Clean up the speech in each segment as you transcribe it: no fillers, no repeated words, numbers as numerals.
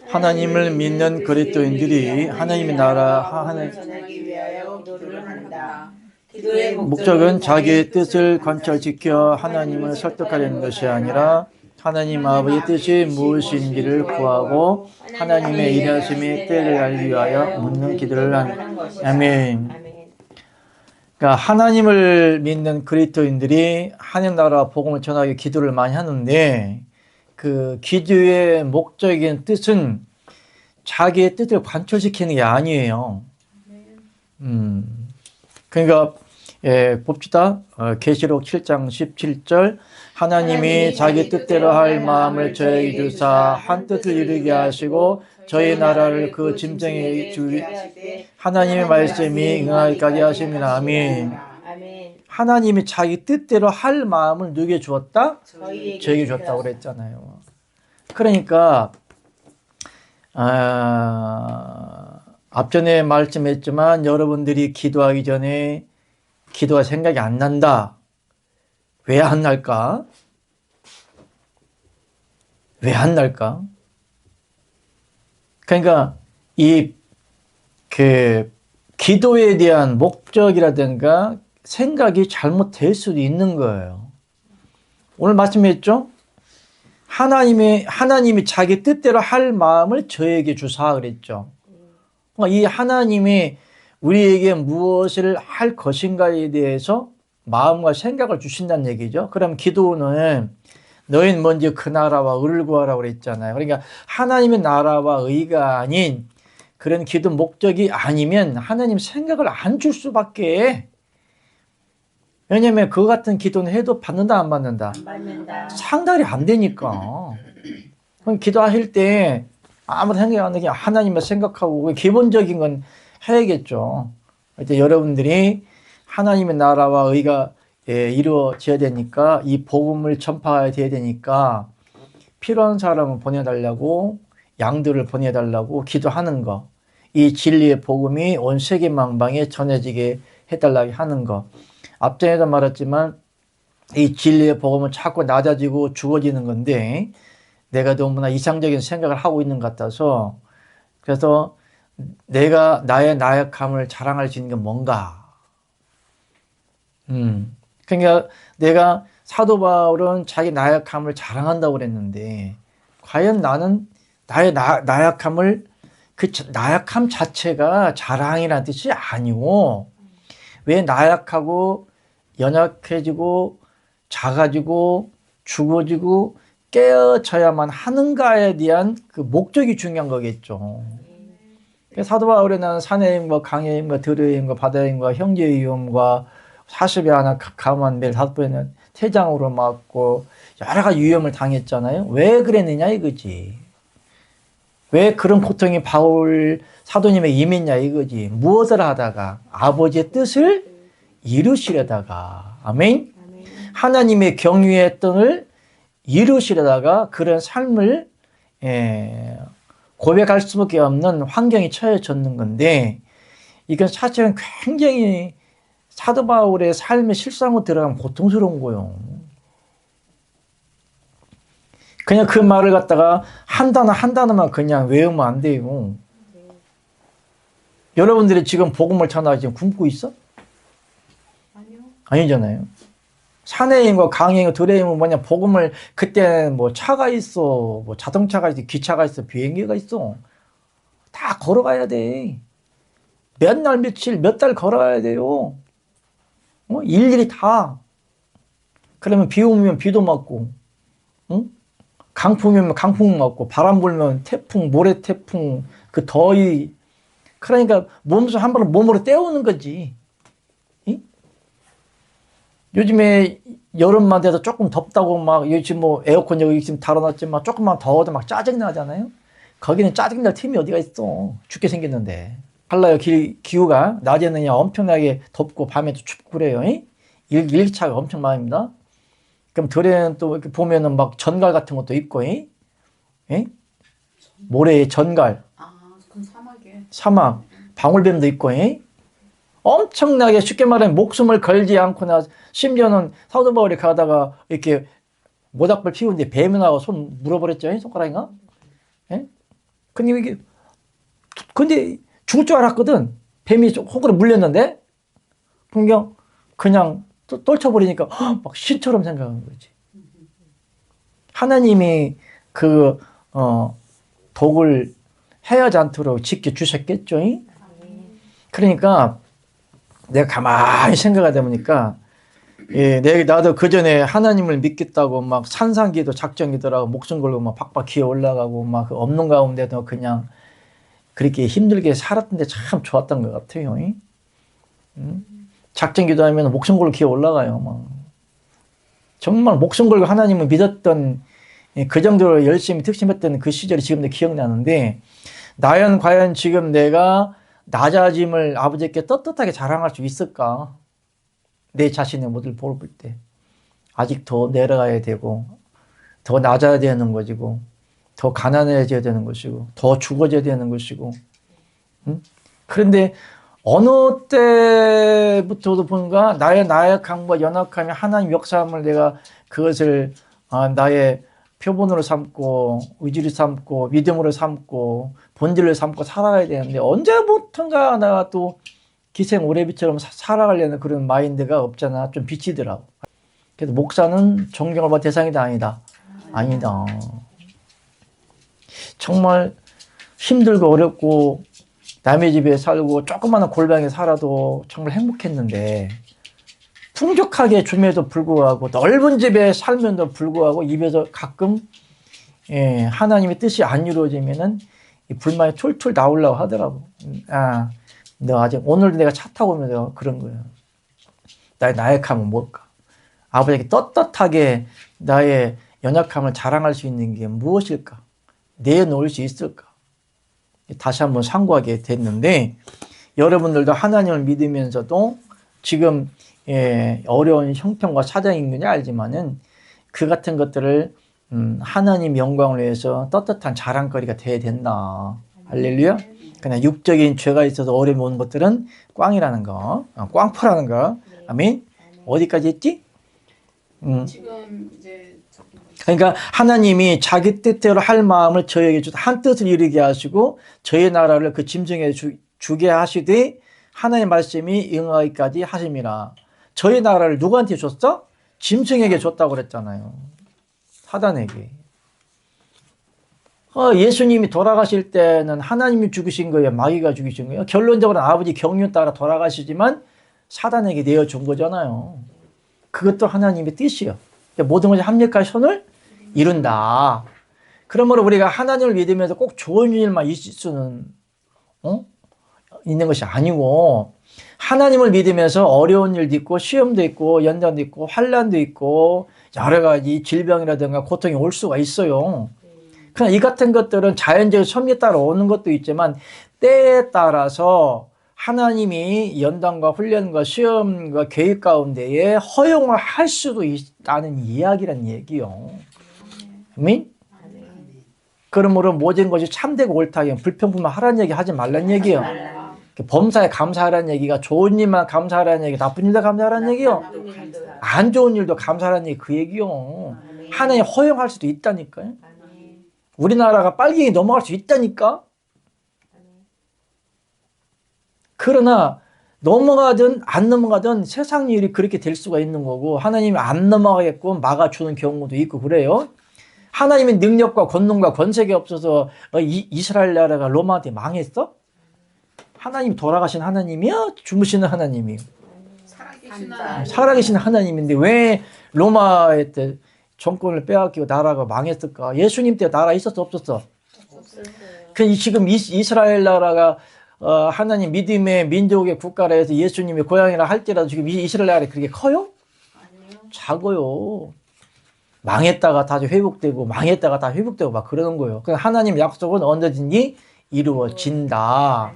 하나님을 믿는 그리스도인들이 하나님의 나라 복음을 전하기 위하여 기도를 한다. 기도의 목적은 자기의 뜻을 관철시켜 하나님을 설득하려는 것이 아니라 하나님 아버지의 뜻이 무엇인지를 구하고 하나님의 일하심의 때를 알기 위하여 묻는 기도를 하는 것이다. 아멘. 그러니까 하나님을 믿는 그리스도인들이 하나님 나라 복음을 전하기 위해 기도를 많이 하는데 그 기도의 목적인 뜻은 자기의 뜻을 관철시키는 게 아니에요. 그러니까 봅시다. 계시록 7장 17절 하나님이 자기 뜻대로 할 마음을 저에게 주사 한 뜻을 이루게 하시고 저희 나라를 그 짐승에 주게 하나님의 말씀이 응하기까지 하십니다. 아멘. 하나님이 자기 뜻대로 할 마음을 누구에게 주었다? 저에게 줬다고 그랬잖아요. 그러니까 앞전에 말씀했지만 여러분들이 기도하기 전에 기도가 생각이 안 난다. 왜 안 날까? 왜 안 날까? 그러니까 기도에 대한 목적이라든가 생각이 잘못될 수도 있는 거예요. 오늘 말씀했죠? 하나님이 자기 뜻대로 할 마음을 저에게 주사 그랬죠. 이 하나님이 우리에게 무엇을 할 것인가에 대해서 마음과 생각을 주신다는 얘기죠. 그럼 기도는 너희는 먼저 그 나라와 의를 구하라고 그랬잖아요. 그러니까 하나님의 나라와 의가 아닌 그런 기도 목적이 아니면 하나님 생각을 안 줄 수밖에. 왜냐면 그거 같은 기도는 해도 받는다 안 받는다? 안 받는다. 상달이 안 되니까. 그럼 기도하실 때 아무 생각 안 나게 하나님을 생각하고 기본적인 건 해야겠죠. 이제 여러분들이 하나님의 나라와 의가 이루어져야 되니까 이 복음을 전파해야 되니까 필요한 사람을 보내달라고 양들을 보내달라고 기도하는 거. 이 진리의 복음이 온 세계 만방에 전해지게 해달라고 하는 거. 앞전에도 말했지만 이 진리의 복음은 자꾸 낮아지고 죽어지는 건데 내가 너무나 이상적인 생각을 하고 있는 것 같아서 그래서 내가 나의 나약함을 자랑할 수 있는 게 뭔가. 그러니까 내가 사도 바울은 자기 나약함을 자랑한다고 그랬는데 과연 나는 나의 나약함을 그 나약함 자체가 자랑이라는 뜻이 아니고 왜 나약하고 연약해지고 작아지고 죽어지고 깨어져야만 하는가에 대한 그 목적이 중요한 거겠죠. 사도 바울이 나는 산의 힘과 강의 힘과 들의 힘과 바다의 힘과 형제의 위험과 40에 하나 가만 매일 5번에는 태장으로 맞고 여러 가지 위험을 당했잖아요. 왜 그랬느냐 이거지. 왜 그런 고통이 바울 사도님에 임했냐 이거지. 무엇을 하다가 아버지의 뜻을 이루시려다가 아멘. 하나님의 경유의 뜻을 이루시려다가 그런 삶을 고백할 수밖에 없는 환경이 처해졌는 건데 이건 사실은 굉장히 사도 바울의 삶의 실상으로 들어가면 고통스러운 거예요. 그냥 그 말을 갖다가 한 단어만 그냥 외우면 안 돼요. 여러분들이 지금 복음을 전하기 지금 굶고 있어? 아니요. 아니잖아요. 산의 힘과 강의 힘과 들의 힘은 뭐냐? 복음을 그때는 뭐 차가 있어, 뭐 자동차가 있어, 기차가 있어, 비행기가 있어. 다 걸어가야 돼. 몇 날 며칠 몇 달 걸어가야 돼요. 일일이 다. 그러면 비 오면 비도 맞고, 응? 강풍이면 강풍 맞고, 바람 불면 태풍, 모래 태풍, 그 더위. 그러니까 몸소 한 번은 몸으로 때우는 거지. 응? 요즘에 여름만 돼도 조금 덥다고 막 요즘 뭐 에어컨 여기 지금 달아놨지만 조금만 더워도 막 짜증나잖아요. 거기는 짜증날 틈이 어디가 있어. 죽게 생겼는데. 달라요. 기후가 낮에는 그냥 엄청나게 덥고 밤에도 춥고 그래요. 일기차가 엄청 많습니다. 그럼 들에는 또 이렇게 보면은 막 전갈 같은 것도 있고, 모래에 전갈. 그건 사막이에요. 사막, 방울뱀도 있고, 엄청나게 쉽게 말하면 목숨을 걸지 않거나 심지어는 사도 바울이 가다가 이렇게 모닥불 피우는데 뱀이 나와 손 물어버렸죠, 손가락인가? 근데 죽을 줄 알았거든. 뱀이 호구로 물렸는데 그냥 떨쳐버리니까 막 신처럼 생각하는 거지. 하나님이 독을 해하지 않도록 지켜주셨겠죠. 그러니까 내가 가만히 생각하다 보니까 나도 그 전에 하나님을 믿겠다고 막 산상기도 작정이더라고 목숨 걸고 막 박박 기어 올라가고 막 없는 가운데도 그냥 그렇게 힘들게 살았던데 참 좋았던 것 같아요. 작정기도 하면 목숨 걸고 기어 올라가요. 막 정말 목숨 걸고 하나님을 믿었던 그 정도로 열심히 특심했던 그 시절이 지금도 기억나는데 과연 지금 내가 낮아짐을 아버지께 떳떳하게 자랑할 수 있을까? 내 자신의 모습을 볼 때 아직 더 내려가야 되고 더 낮아야 되는 것이고 더 가난해져야 되는 것이고 더 죽어져야 되는 것이고 그런데 어느 때부터도 보니까 나의 나약함과 연약함이 하나님 역사함을 내가 그것을 나의 표본으로 삼고 의지를 삼고 믿음으로 삼고 본질을 삼고 살아가야 되는데 언제부턴가 내가 또 기생 오래비처럼 살아가려는 그런 마인드가 없잖아. 좀 비치더라고. 그래서 목사는 존경을 받을 대상이다 아니다. 아니다. 정말 힘들고 어렵고 남의 집에 살고 조그마한 골방에 살아도 정말 행복했는데 풍족하게 줌에도 불구하고 넓은 집에 살면도 불구하고 입에서 가끔 하나님의 뜻이 안 이루어지면은 불만이 툴툴 나오려고 하더라고. 너 아직 오늘도 내가 차 타고 오면서 그런 거예요. 나의 나약함은 뭘까? 아버지에게 떳떳하게 나의 연약함을 자랑할 수 있는 게 무엇일까? 내놓을 수 있을까? 다시 한번 상고하게 됐는데 여러분들도 하나님을 믿으면서도 지금 어려운 형편과 사정이 있는지 알지만은 그 같은 것들을 하나님 영광을 위해서 떳떳한 자랑거리가 돼야 된다. 할렐루야. 그냥 육적인 죄가 있어서 어려움이 오는 것들은 꽝이라는 거, 꽝포라는 거. 아멘. 어디까지 했지? 지금 이제 그러니까 하나님이 자기 뜻대로 할 마음을 저에게 주사 한 뜻을 이루게 하시고 저의 나라를 그 짐승에 주게 하시되 하나님의 말씀이 응하기까지 하심이라. 저의 나라를 누구한테 줬어? 짐승에게 줬다고 그랬잖아요. 사단에게. 예수님이 돌아가실 때는 하나님이 죽으신 거예요? 마귀가 죽이신 거예요? 결론적으로는 아버지 경륜 따라 돌아가시지만 사단에게 내어준 거잖아요. 그것도 하나님의 뜻이에요. 모든 것이 합력하여 선을 이룬다. 그러므로 우리가 하나님을 믿으면서 꼭 좋은 일만 있을 수는 있는 것이 아니고 하나님을 믿으면서 어려운 일도 있고 시험도 있고 연단도 있고 환난도 있고 여러 가지 질병이라든가 고통이 올 수가 있어요. 그러나 이 같은 것들은 자연적인 섭리에 따라 오는 것도 있지만 때에 따라서 하나님이 연단과 훈련과 시험과 계획 가운데에 허용을 할 수도 있다는 이야기란 얘기요. 아멘? 그러므로 모든 것이 참되고 옳다면 불평불만하라는 얘기 하지 말라는 얘기요. 범사에 감사하라는 얘기가 좋은 일만 감사하라는 얘기, 나쁜 일도 감사하라는 얘기요. 안 좋은 일도 감사하라는 얘기 그 얘기요. 하나님 허용할 수도 있다니까요. 우리나라가 빨갱이 넘어갈 수 있다니까. 그러나 넘어가든 안 넘어가든 세상 일이 그렇게 될 수가 있는 거고 하나님이 안 넘어가게끔 막아주는 경우도 있고 그래요. 하나님의 능력과 권능과 권세가 없어서 이스라엘 나라가 로마한테 망했어? 하나님 돌아가신 하나님이야? 주무시는 하나님이요? 살아계신 하나님인데 왜 로마의 때 정권을 빼앗기고 나라가 망했을까? 예수님 때 나라 있었어 없었어? 그 지금 이스라엘 나라가 하나님 믿음의 민족의 국가라 해서 예수님의 고향이라 할지라도 지금 이스라엘 나라가 그렇게 커요? 아니요. 작아요. 망했다가 다시 회복되고 망했다가 다시 회복되고 막 그러는 거예요. 그래서 하나님 약속은 언제든지 이루어진다.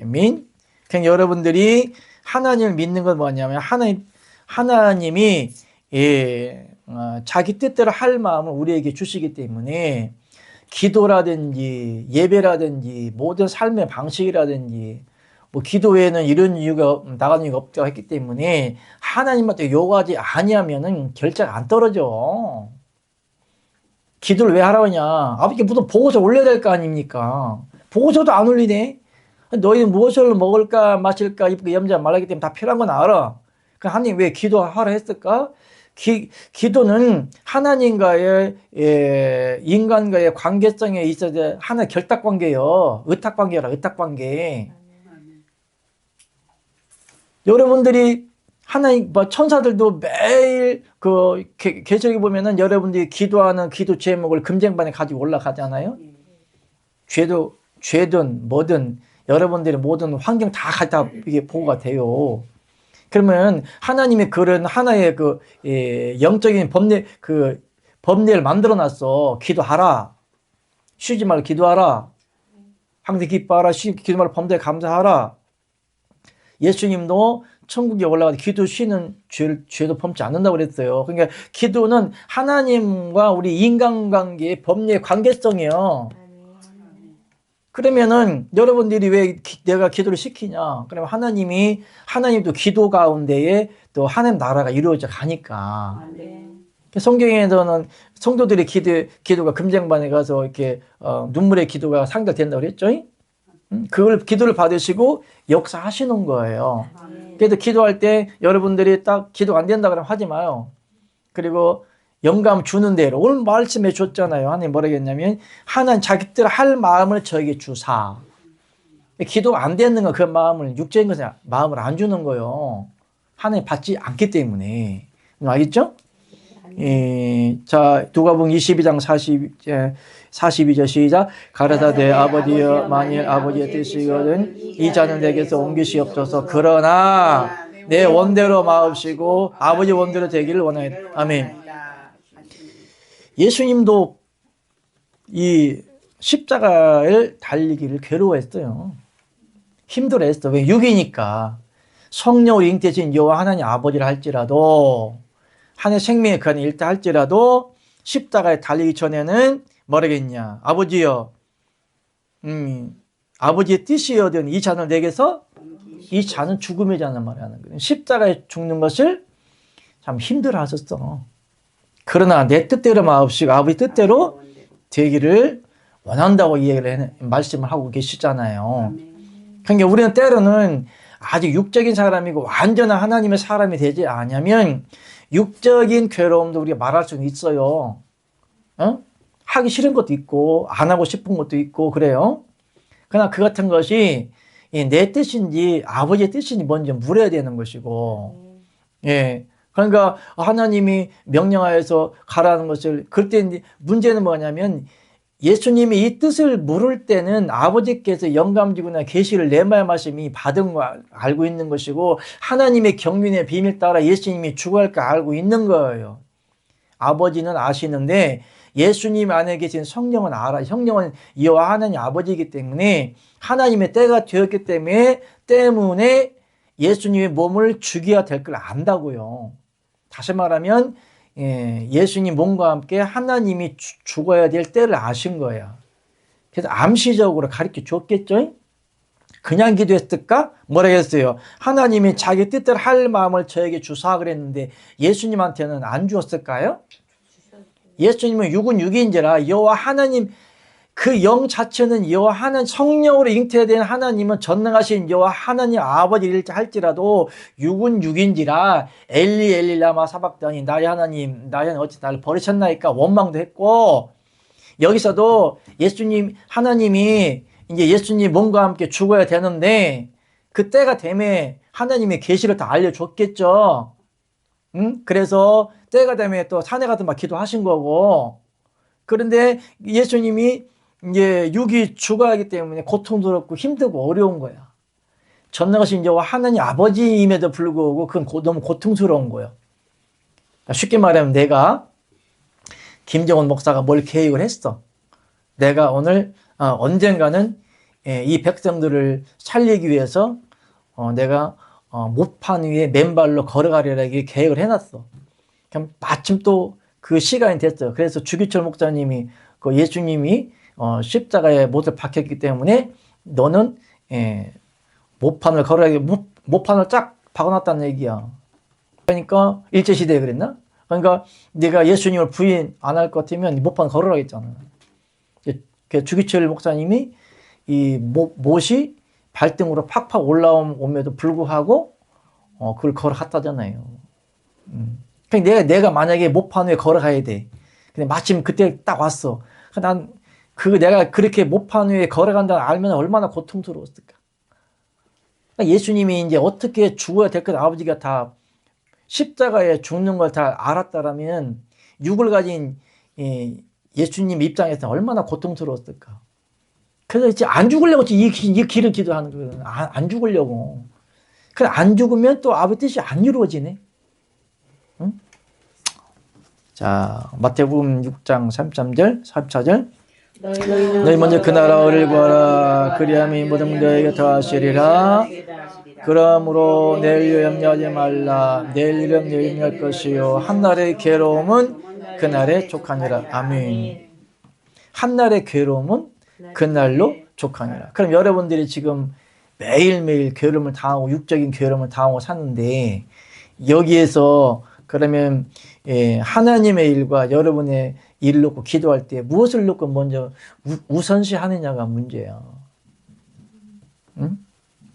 아멘. 그냥 여러분들이 하나님을 믿는 건 뭐냐면 하나님이 자기 뜻대로 할 마음을 우리에게 주시기 때문에 기도라든지 예배라든지 모든 삶의 방식이라든지 뭐 기도 외에는 이런 이유가 나가는 이유가 없다고 했기 때문에 하나님한테 요구하지 아니하면은 결정 안 떨어져. 기도를 왜 하라고 하냐. 아버지께 무슨 보고서 올려야 될 거 아닙니까? 보고서도 안 올리네. 너희는 무엇을 먹을까 마실까 입고 염자 말하기 때문에 다 필요한 건 알아. 그 하나님 왜 기도하라 했을까? 기도는 하나님과의 인간과의 관계성에 있어서 하나의 결탁관계예요. 의탁관계라 의탁관계. 여러분들이 하나님 천사들도 매일 그 계시록에 보면은 여러분들이 기도하는 기도 제목을 금쟁반에 가지고 올라가잖아요. 죄든 뭐든 여러분들의 모든 환경 다 갖다 이게 보고가 돼요. 그러면 하나님의 그런 하나의 그 영적인 법례를 만들어 놨어. 기도하라. 쉬지 말고 기도하라. 항상 기뻐하라. 기도 말고 범죄에 감사하라. 예수님도 천국에 올라가서 기도 쉬는 죄도 범치 않는다고 그랬어요. 그러니까 기도는 하나님과 우리 인간관계의 법례의 관계성이에요. 그러면은 여러분들이 왜 내가 기도를 시키냐? 그러면 하나님도 기도 가운데에 또 하나님 나라가 이루어져 가니까. 성경에서는 성도들의 기도가 금쟁반에 가서 이렇게 눈물의 기도가 상달된다고 그랬죠? 그걸 기도를 받으시고 역사하시는 거예요. 그래서 기도할 때 여러분들이 딱 기도 안 된다 그러면 하지 마요. 그리고 영감 주는 대로 오늘 말씀해 줬잖아요. 하나님 뭐라 했냐면 하나님 자기들 할 마음을 저에게 주사. 기도가 안 되는 건 그 마음을 육적인 것은 마음을 안 주는 거예요. 하나님 받지 않기 때문에. 알겠죠? 자, 누가복음 22장 42절 시작. 가라사대 아버지여 만일 아버지의 뜻이거든 이 잔을 내게서 옮기시옵소서. 그러나 내 원대로 마옵시고 아버지 원대로 되기를 원하옵나이다. 아멘. 예수님도 이 십자가를 달리기를 괴로워했어요. 힘들어했어. 왜? 육이니까. 성령으로 잉태신 여호와 하나님 아버지를 할지라도 하나님의 생명의 그 안에 일다 할지라도 십자가에 달리기 전에는 뭐라겠냐. 아버지여 아버지의 뜻이여든 이 잔을 내게서 이 잔은 죽음의 잔을 말하는 거예요. 십자가에 죽는 것을 참 힘들어 하셨어. 그러나 내 뜻대로 마옵시고 아버지 뜻대로 되기를 원한다고 말씀을 하고 계시잖아요. 그러니까 우리는 때로는 아직 육적인 사람이고 완전한 하나님의 사람이 되지 않으면 육적인 괴로움도 우리가 말할 수는 있어요. 하기 싫은 것도 있고 안 하고 싶은 것도 있고 그래요. 그러나 그 같은 것이 내 뜻인지 아버지의 뜻인지 먼저 물어야 되는 것이고 그러니까 하나님이 명령하여서 가라는 것을 그때 문제는 뭐냐면 예수님이 이 뜻을 물을 때는 아버지께서 영감지구나 계시를 내 말씀이 받은 거 알고 있는 것이고 하나님의 경륜의 비밀 따라 예수님이 죽어갈 거 알고 있는 거예요. 아버지는 아시는데 예수님 안에 계신 성령은 알아. 성령은 여호와 하나님 아버지이기 때문에 하나님의 때가 되었기 때문에 예수님의 몸을 죽여야 될 걸 안다고요. 다시 말하면 예수님 몸과 함께 하나님이 죽어야 될 때를 아신 거예요. 그래서 암시적으로 가르쳐 줬겠죠? 그냥 기도했을까? 뭐라 했어요? 하나님이 자기 뜻대로 할 마음을 저에게 주사 그랬는데 예수님한테는 안 주었을까요? 예수님은 육은 육인지라 여호와 하나님 그 영 자체는 여호와 하나님 성령으로 잉태된 하나님은 전능하신 여호와 하나님 아버지일지 할지라도 육은 육인지라 엘리 엘리 라마 사박다니 나의 하나님 어찌 나를 버리셨나이까 원망도 했고 여기서도 하나님이 이제 예수님 몸과 함께 죽어야 되는데 그 때가 되면 하나님의 계시를 다 알려줬겠죠. 그래서 때가 되면 또 산에 가서 막 기도하신 거고 그런데 예수님이 이제 육이 죽어야 하기 때문에 고통스럽고 힘들고 어려운 거야. 전능하신 여호와 하나님 아버지임에도 불구하고 그건 너무 고통스러운 거예요. 쉽게 말하면 내가 김정은 목사가 뭘 계획을 했어. 내가 오늘 언젠가는 이 백성들을 살리기 위해서 내가 못판 위에 맨발로 걸어가려고 계획을 해놨어. 그럼 마침 또 그 시간이 됐어요. 그래서 주기철 목사님이 예수님이 십자가에 못을 박혔기 때문에 너는 못판을 걸어야 모판을 쫙 박아놨다는 얘기야. 그러니까 일제시대에 그랬나? 그러니까 네가 예수님을 부인 안 할 것 같으면 못판 걸으라고 했잖아. 주기철 목사님이 이 못이 발등으로 팍팍 올라옴에도 불구하고 그걸 걸어갔다잖아요. 그러니까 내가 만약에 못판 위에 걸어가야 돼. 근데 마침 그때 딱 왔어. 난 내가 그렇게 못판 위에 걸어간다는 알면 얼마나 고통스러웠을까. 그러니까 예수님이 이제 어떻게 죽어야 될 것 아버지가 다 십자가에 죽는 걸 다 알았다라면 육을 가진 예수님 입장에서 얼마나 고통스러웠을까. 그래서 이제 안 죽으려고 이 길을 기도하는 거예요. 안 죽으려고. 그래 안 죽으면 또 아버지 뜻이 안 이루어지네. 응? 자, 마태복음 6장 33절, 34절. 너희 먼저 그 나라를 구하라. 그리하면 모든 너에게 더하시리라. 그러므로 내일 염려하지 말라. 내일 일은 내일 염려할 것이요 한날의 괴로움은 그날에 족하니라. 아멘. 한날의 괴로움은 그날로 족하니라. 그럼 여러분들이 지금 매일매일 괴로움을 당하고 육적인 괴로움을 당하고 사는데 여기에서 그러면 하나님의 일과 여러분의 일을 놓고 기도할 때 무엇을 놓고 먼저 우선시 하느냐가 문제야. 응?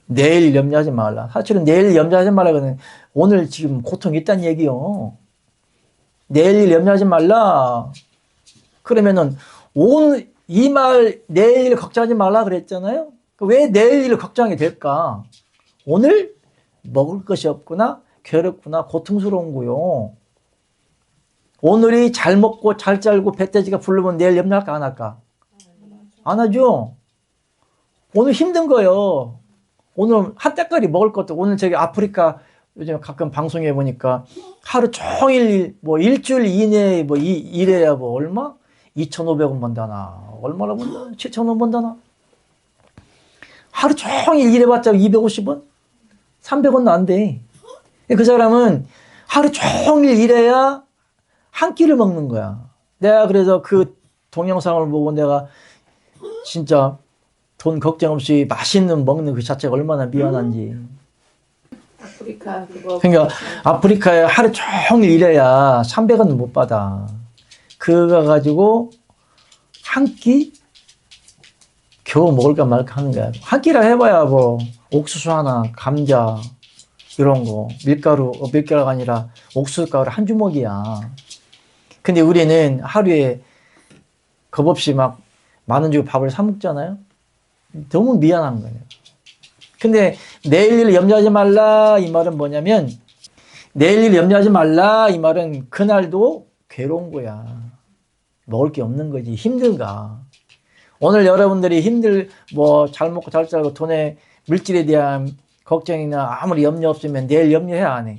내일 염려하지 말라. 사실은 내일 염려하지 말라는 오늘 지금 고통이 있다는 얘기요. 내일 염려하지 말라. 그러면은 이 말 내일 걱정하지 말라 그랬잖아요. 왜 내일을 걱정하게 될까? 오늘 먹을 것이 없구나, 괴롭구나, 고통스러운 거요. 오늘이 잘 먹고 잘 짤고 배돼지가 부르면 내일 염려할까 안 할까? 안 하죠. 오늘 힘든 거요. 오늘 한때까지 먹을 것도 오늘 저기 아프리카 요즘 가끔 방송에 보니까 하루 종일 뭐 일주일 이내에 뭐 일해야 뭐 얼마? 2,500원 번다나 얼마나 번다? 7,000원 번다나? 하루 종일 일해봤자 250원? 300원도 안 돼. 그 사람은 하루 종일 일해야 한 끼를 먹는 거야. 내가 그래서 그 동영상을 보고 내가 진짜 돈 걱정 없이 맛있는 먹는 그 자체가 얼마나 미안한지. 아프리카 그거. 그러니까 아프리카에 하루 종일 일해야 300원은 못 받아. 그거 가지고 한 끼 겨우 먹을까 말까 하는 거야. 한 끼라 해봐야 뭐 옥수수 하나, 감자 이런 거, 밀가루가 아니라 옥수수가루 한 주먹이야. 근데 우리는 하루에 겁없이 막 10,000원 주고 밥을 사 먹잖아요. 너무 미안한 거예요. 근데 내일 일 염려하지 말라 이 말은 뭐냐면 내일 일 염려하지 말라 이 말은 그날도 괴로운 거야. 먹을 게 없는 거지. 힘든가. 오늘 여러분들이 잘 먹고 잘 살고 돈의 물질에 대한 걱정이나 아무리 염려 없으면 내일 염려해 안 해?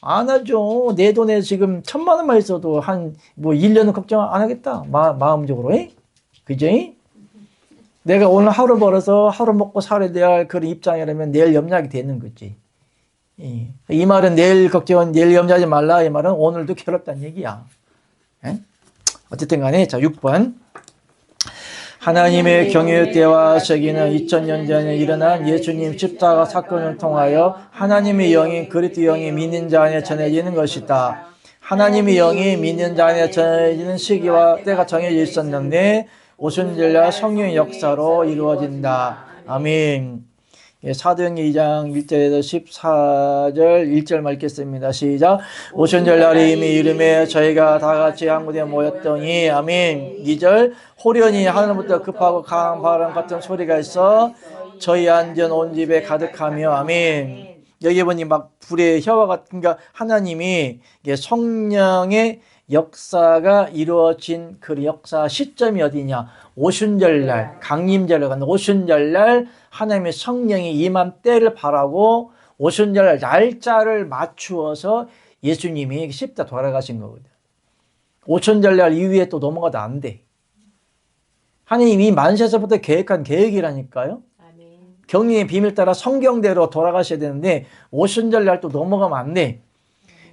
안 하죠. 내 돈에 지금 1,000,000원만 있어도 한 1년은 걱정 안 하겠다. 마음적으로. 그죠? 내가 오늘 하루 벌어서 하루 먹고 살아야 될 그런 입장이라면 내일 염려하게 되는 거지. 이 말은 내일 염려하지 말라. 이 말은 오늘도 괴롭다는 얘기야. 어쨌든 간에 자 6번. 하나님의 경외의 때와 시기는 2000년 전에 일어난 예수님 십자가 사건을 통하여 하나님의 영이 그리스도 영이 믿는 자 안에 전해지는 것이다. 하나님의 영이 믿는 자 안에 전해지는 시기와 때가 정해져 있었는데 오순절날 성령의 역사로 이루어진다. 아멘. 사도행전 2장 1절에서 14절 1절만 읽겠습니다. 시작. 오순절날이 이미 이름에 저희가 다 같이 한 곳에 모였더니 아멘. 2절 호련히 하늘부터 급하고 강한 바람 같은 소리가 있어 저희 앉은 온 집에 가득하며 아멘. 여기 보니 막 불의 혀와 같은 그러니까 하나님이 성령의 역사가 이루어진 그 역사 시점이 어디냐? 오순절날, 강림절을 가는 오순절날 하나님의 성령이 임한 때를 바라고 오순절 날짜를 맞추어서 예수님이 십자 돌아가신 거거든. 오순절날 이후에 또 넘어가도 안 돼. 하나님이 만세서부터 계획한 계획이라니까요. 경륜의 비밀 따라 성경대로 돌아가셔야 되는데 오순절날 또 넘어가면 안 돼.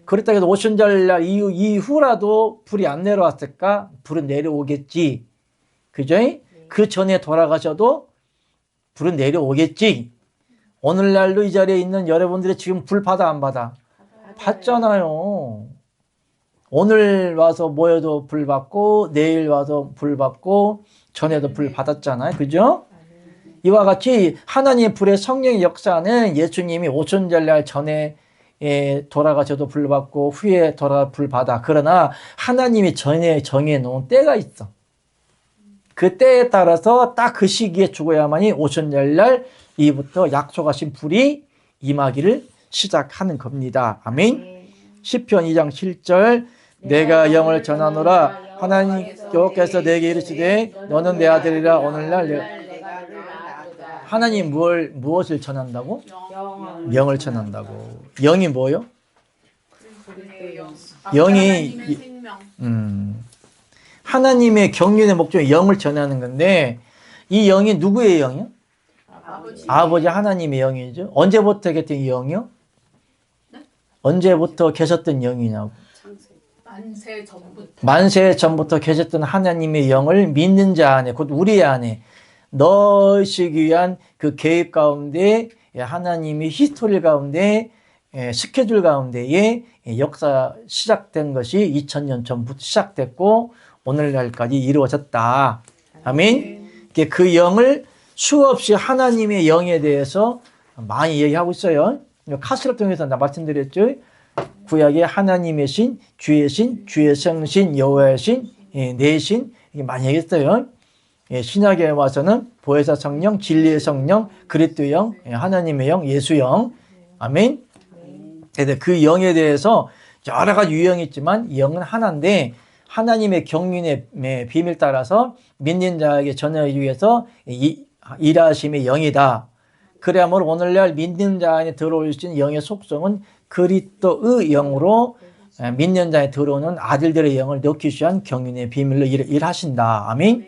그렇다고 해도 오순절날 이후라도 불이 안 내려왔을까? 불은 내려오겠지. 그죠? 그 전에 돌아가셔도 불은 내려오겠지. 오늘날도 이 자리에 있는 여러분들이 지금 불 받아 안 받아? 받잖아요. 오늘 와서 모여도 불 받고 내일 와서 불 받고 전에도 불 받았잖아요. 그죠? 이와 같이 하나님의 불의 성령의 역사는 예수님이 오천절날 전에 돌아가셔도 불 받고 후에 돌아가 불 받아. 그러나 하나님이 전에 정해놓은 때가 있어. 그 때에 따라서 딱 그 시기에 죽어야만이 오천절날 이부터 약속하신 불이 임하기를 시작하는 겁니다. 아멘. 시편 2장 7절 내가 영을 전하노라 하나님께서 내게 이르시되 너는 내 아들이라 오늘날 하나님 무엇을 전한다고? 영을 전한다고. 영이 뭐요? 영이 하나님의 경륜의 목적이 영을 전하는 건데 이 영이 누구의 영이요? 아버지 하나님의 영이죠. 언제부터 계셨던 이 영이요? 언제부터 계셨던 영이냐고. 만세 전부터 계셨던 하나님의 영을 믿는 자 안에 곧 우리 안에 넣으시기 위한 그 계획 가운데 하나님이 히스토리 가운데 스케줄 가운데에 역사 시작된 것이 2000년 전부터 시작됐고 오늘날까지 이루어졌다. 아멘. 그 영을 수없이 하나님의 영에 대해서 많이 얘기하고 있어요. 카스를 통해서 나 말씀드렸죠. 구약의 하나님의 신, 주의 신, 주의 성신, 여호와의 신, 내 신 이게 많이 얘기했어요. 신약에 와서는 보혜사 성령, 진리의 성령, 그리스도의 영, 하나님의 영, 예수 영. 아멘. 그래서 그 영에 대해서 여러 가지 유형이 있지만 영은 하나인데 하나님의 경륜의 비밀 따라서 믿는 자에게 전하기 위해서 일하심의 영이다. 그래야만 오늘날 믿는 자 안에 들어올 수 있는 영의 속성은 그리스도의 영으로 믿는 자에 들어오는 아들들의 영을 넣기 위한 경륜의 비밀로 일하신다. 아멘.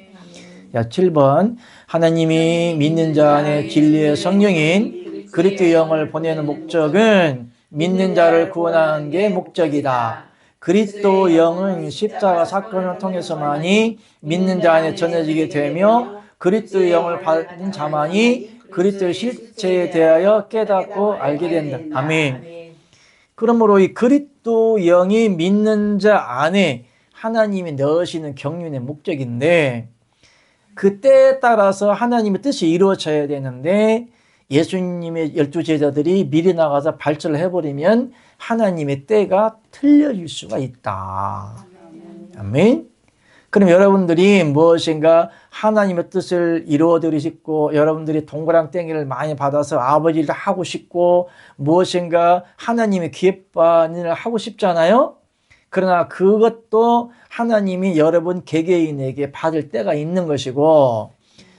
자, 7번 하나님이 믿는 자 안에 진리의 성령인 그리스도의 영을 보내는 목적은 믿는 자를 구원하는 게 목적이다. 그리스도 영은 십자가 사건을 통해서만이 믿는 자 안에 전해지게 되며 그리스도의 영을 받은 자만이 그리스도의 실체에 대하여 깨닫고 알게 된다. 아멘. 그러므로 이 그리스도 영이 믿는 자 안에 하나님이 넣으시는 경륜의 목적인데 그 때에 따라서 하나님의 뜻이 이루어져야 되는데 예수님의 12제자들이 미리 나가서 발전을 해버리면 하나님의 때가 틀려질 수가 있다. 아멘. 그럼 여러분들이 무엇인가 하나님의 뜻을 이루어드리고 싶고 여러분들이 동그랑땡이를 많이 받아서 아버지를 하고 싶고 무엇인가 하나님의 기획받는 일을 하고 싶잖아요. 그러나 그것도 하나님이 여러분 개개인에게 받을 때가 있는 것이고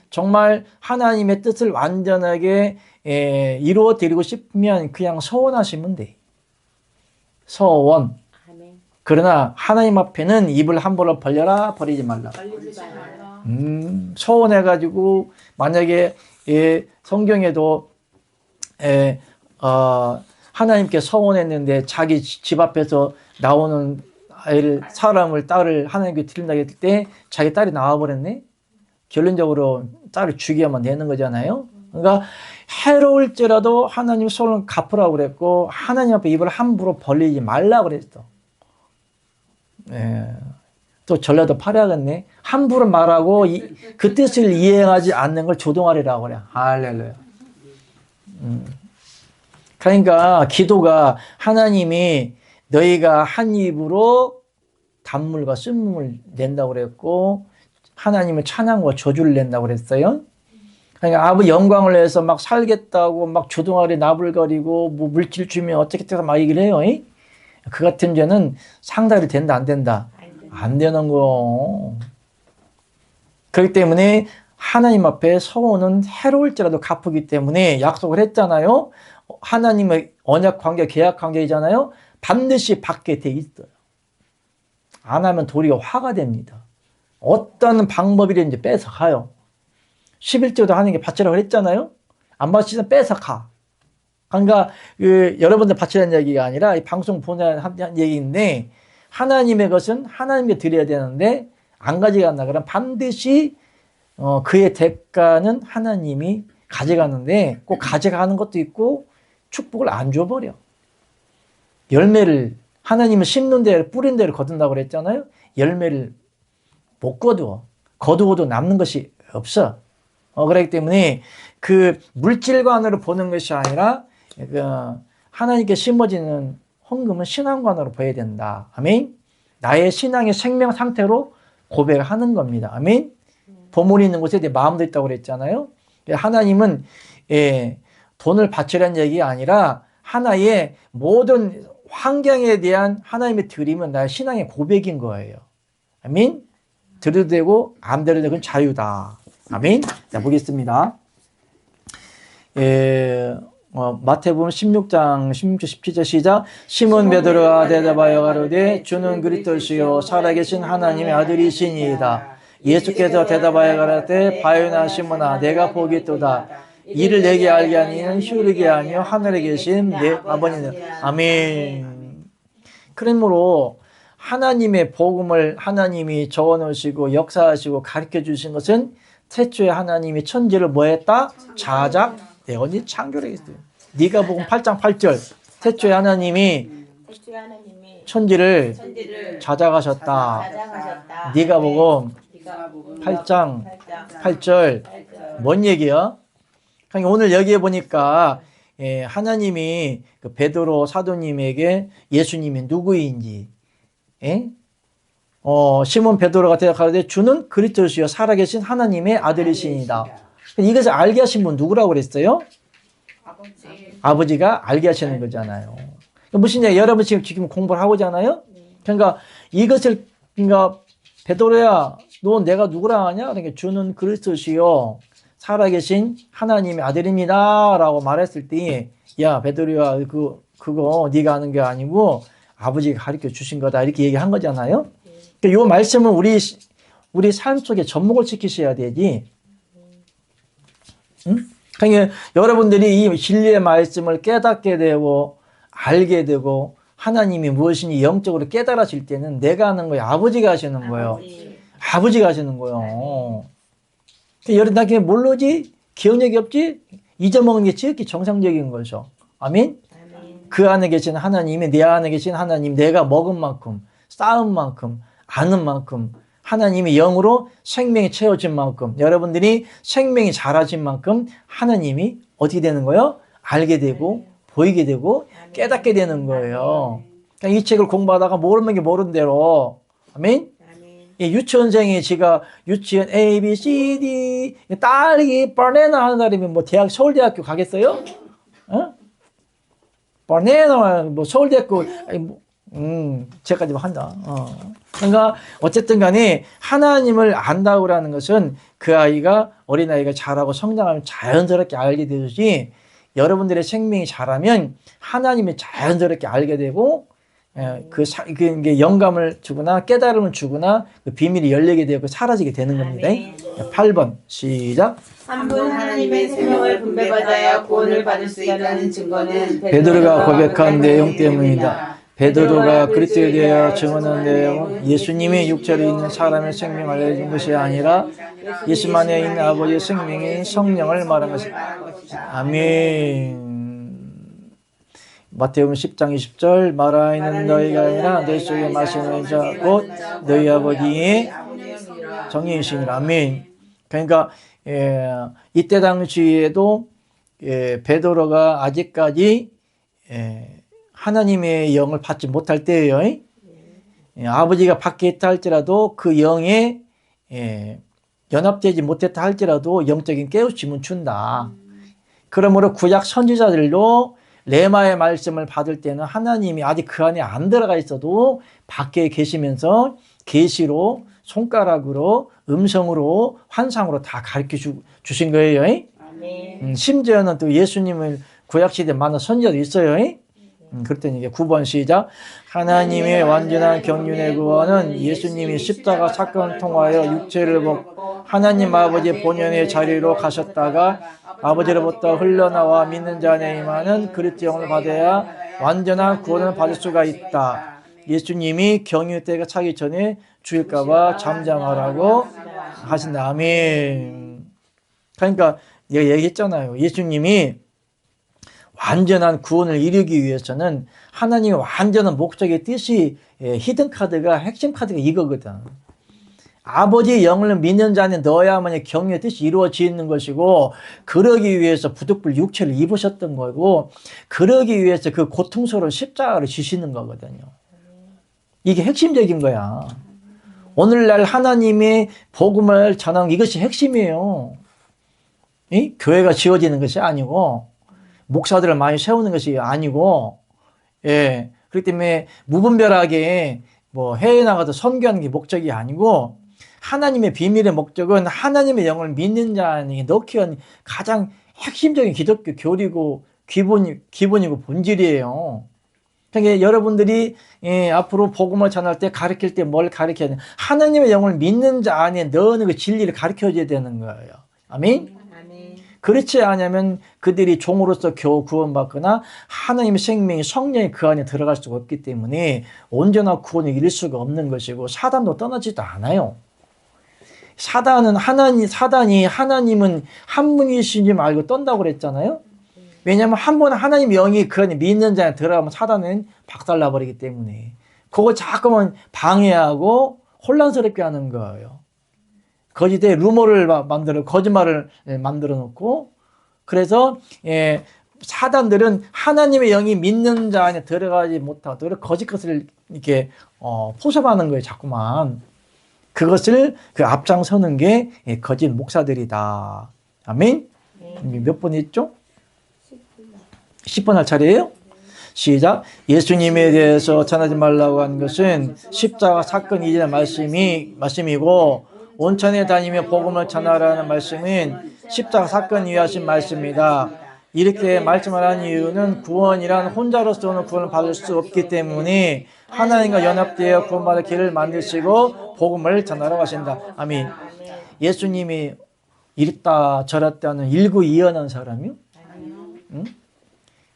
정말 하나님의 뜻을 완전하게 이루어드리고 싶으면 그냥 소원하시면 돼. 소원. 그러나 하나님 앞에는 입을 함부로 벌려라 버리지 말라. 소원해가지고 만약에 성경에도 하나님께 소원했는데 자기 집 앞에서 나오는 딸을 하나님께 드린다고 했을 때 자기 딸이 나와버렸네. 결론적으로 딸을 죽여야만 되는 거잖아요. 그러니까 해로울지라도 하나님 소원을 갚으라고 그랬고 하나님 앞에 입을 함부로 벌리지 말라고 그랬어. 또 전라도 파라겠네. 함부로 말하고 그 뜻을 이행하지 않는 걸 조동하리라고 그래. 할렐루야. 그러니까 기도가 하나님이 너희가 한 입으로 단물과 쓴물을 낸다고 그랬고 하나님의 찬양과 저주를 낸다고 그랬어요. 그러니까 아버지 영광을 내서 막 살겠다고 막 조동아리 나불거리고 뭐 물질 주면 어떻게 해서 막 얘기를 해요. 그 같은 죄는 상달이 된다 안 된다? 안 되는 거. 그렇기 때문에 하나님 앞에 소원은 해로울지라도 갚기 때문에 약속을 했잖아요. 하나님의 언약 관계, 계약 관계이잖아요. 반드시 받게 돼 있어요. 안 하면 도리어 화가 됩니다. 어떤 방법이든지 뺏어가요. 11조도 하는 게 바치라고 했잖아요. 안 바치면 뺏어가. 그러니까 여러분들 바치라는 얘기가 아니라 이 방송 보내는 얘기인데 하나님의 것은 하나님께 드려야 되는데 안 가져간다 그러면 반드시 그의 대가는 하나님이 가져가는데 꼭 가져가는 것도 있고 축복을 안 줘버려. 열매를 하나님은 심는 데를 뿌린 데를 거둔다고 그랬잖아요. 열매를 못 거두어. 거두어도 남는 것이 없어. 그렇기 때문에 그 물질관으로 보는 것이 아니라 그 하나님께 심어지는 헌금은 신앙관으로 봐야 된다. 아멘. 나의 신앙의 생명 상태로 고백하는 겁니다. 아멘. 보물이 있는 곳에 내 마음도 있다고 그랬잖아요. 하나님은 돈을 바치라는 얘기가 아니라 하나의 모든 환경에 대한 하나님의 드림은 나의 신앙의 고백인 거예요. 아멘. 들어도 되고 안 들어도 되고 자유다. 아멘. 자, 보겠습니다. 마태복음 16장 16절 17절 시작. 시몬 베드로가 대답하여 가로되 주는 그리스도시요 살아계신 하나님의 아들이시니이다. 예수께서 대답하여 가라되 바요나 시몬아 내가 보겠도다. 이를 내게 알게 하니는 휴르게 아니요 하늘에 계신 내 아버지는. 아멘. 그러므로 하나님의 복음을 하나님이 적어놓으시고 역사하시고 가르쳐 주신 것은 태초에 하나님이 천지를 뭐 했다? 자작 내언이 창조를 했어요. 네가 복음 8장 8절 태초에 하나님이 천지를 자작하셨다. 네가 복음 8장 8절 뭔 얘기야? 그러니까 오늘 여기에 보니까 하나님이 그 베드로 사도님에게 예수님이 누구인지 시몬 베드로가 대답하되 주는 그리스도시요 살아계신 하나님의 아들이시니이다. 이것을 알게 하신 분 누구라고 그랬어요? 아버지가 알게 하시는 거잖아요. 무슨 얘기? 여러분 지금 공부를 하고잖아요. 그러니까 이것을 그러니까 베드로야 너 내가 누구라 하냐? 그러니까 주는 그리스도시요 살아계신 하나님의 아들입니다 라고 말했을 때 야 베드로야 그거 네가 아는 게 아니고 아버지가 가르쳐 주신 거다 이렇게 얘기한 거잖아요. 그러니까 이 말씀은 우리 삶 속에 접목을 시키셔야 되지. 응? 그러니까 여러분들이 이 진리의 말씀을 깨닫게 되고 알게 되고 하나님이 무엇인지 영적으로 깨달아질 때는 내가 하는 거예요. 아버지가 하시는 거예요. 아버지가 하시는 거예요. 여러분 나 그게 모르지? 기억력이 없지? 잊어먹는 게 지극히 정상적인 거죠. 아멘? 그 안에 계신 하나님이 내 안에 계신 하나님 내가 먹은 만큼 쌓은 만큼 아는 만큼 하나님이 영으로 생명이 채워진 만큼 여러분들이 생명이 자라진 만큼 하나님이 어떻게 되는 거예요? 알게 되고 보이게 되고 깨닫게 되는 거예요. 그러니까 이 책을 공부하다가 모르는 게 모르는 대로 아멘? 유치원생이 지가 유치원 A, B, C, D 딸기 바나나 하는 사람이 뭐 서울대학교 가겠어요? 바나나 뭐 서울대학교 제까지 한다. 그러니까 어쨌든 간에 하나님을 안다고 하는 것은 그 아이가 어린아이가 자라고 성장하면 자연스럽게 알게 되듯이 여러분들의 생명이 자라면 하나님이 자연스럽게 알게 되고 그 영감을 주거나 깨달음을 주거나 그 비밀이 열리게 되고 사라지게 되는 겁니다. 8번 시작. 한 분 하나님의 생명을 분배받아야 구원을 받을 수 있다는 증거는 베드로가 고백한 내용 때문이다. 베드로가 그리스도에 대하여 증언한 내용은 예수님이 육체로 있는 사람의 생명을 알려준 것이 아니라 예수만에 있는 아버지의 생명인 성령을 말한 것이다. 아멘. 마태복음 10장 20절 말하이는 너희가 아니라 내 속에 마시는 자 곧 너희 아버지의 정의이시니라. 아멘. 그러니까 이때 당시에도 베드로가 아직까지 하나님의 영을 받지 못할 때예요. 아버지가 받게 했다 할지라도 그 영에 연합되지 못했다 할지라도 영적인 깨우침은 준다. 그러므로 구약 선지자들도 레마의 말씀을 받을 때는 하나님이 아직 그 안에 안 들어가 있어도 밖에 계시면서 계시로 손가락으로 음성으로 환상으로 다 가르쳐 주신 거예요. 심지어는 또 예수님을 구약시대에 만난 선지자도 있어요. 그랬더니 이게 9번 시작. 하나님의 완전한 경륜의 구원은 예수님이 십자가 사건을 통하여 육체를 벗고 하나님 아버지의 본연의 자리로 가셨다가 아버지로부터 흘러나와 믿는 자 안에 임하는 그리스도 영을 받아야 완전한 구원을 받을 수가 있다. 예수님이 경륜 때가 차기 전에 죽일까봐 잠잠하라고 하신다. 아멘. 그러니까 내가 얘기했잖아요. 예수님이 완전한 구원을 이루기 위해서는 하나님의 완전한 목적의 뜻이 히든 카드가 핵심 카드가 이거거든. 아버지의 영을 믿는 자는 넣어야만이 경유의 뜻이 이루어지는 것이고 그러기 위해서 부득불 육체를 입으셨던 거고 그러기 위해서 그 고통스러운 십자가를 지시는 거거든요. 이게 핵심적인 거야. 오늘날 하나님의 복음을 전하는 이것이 핵심이에요. 교회가 지어지는 것이 아니고 목사들을 많이 세우는 것이 아니고 그렇기 때문에 무분별하게 뭐 해외 나가서 선교하는 게 목적이 아니고 하나님의 비밀의 목적은 하나님의 영을 믿는 자に넣기 위한 가장 핵심적인 기독교 교리고 기본이고 본질이에요. 그러니까 여러분들이 앞으로 복음을 전할 때 가르칠 때 뭘 가르쳐야 되냐? 하나님의 영을 믿는 자 안에 넣는 그 진리를 가르쳐줘야 되는 거예요. 아멘? 그렇지 않으면 그들이 종으로서 겨우 구원받거나 하나님의 생명이 성령이 그 안에 들어갈 수가 없기 때문에 온전한 구원을 이룰 수가 없는 것이고 사단도 떠나지도 않아요. 사단이 하나님은 한 분이신지 알고 떤다고 그랬잖아요. 왜냐하면 한 번 하나님 영이 그 안에 믿는 자에 들어가면 사단은 박살나버리기 때문에 그거 자꾸만 방해하고 혼란스럽게 하는 거예요. 거짓의 루머를 거짓말을 만들어 놓고 그래서 사단들은 하나님의 영이 믿는 자 안에 들어가지 못하도록 거짓 것을 이렇게 포섭하는 거예요. 자꾸만 그것을 그 앞장서는 게 거짓 목사들이다. 아멘. 몇 번 했죠? 10번 할 차례예요? 시작. 예수님에 대해서 전하지 말라고 한 것은 십자가 사건 이전의 말씀이고 온천에 다니며 복음을 전하라는 말씀은 십자가 사건 위에 하신 말씀입니다. 이렇게 말씀을 한 이유는 구원이란 혼자로서는 구원을 받을 수 없기 때문에 하나님과 연합되어 구원받을 길을 만드시고 복음을 전하러 가신다. 아멘. 예수님이 이랬다 저랬다 하는 일구이연한 사람이요? 응?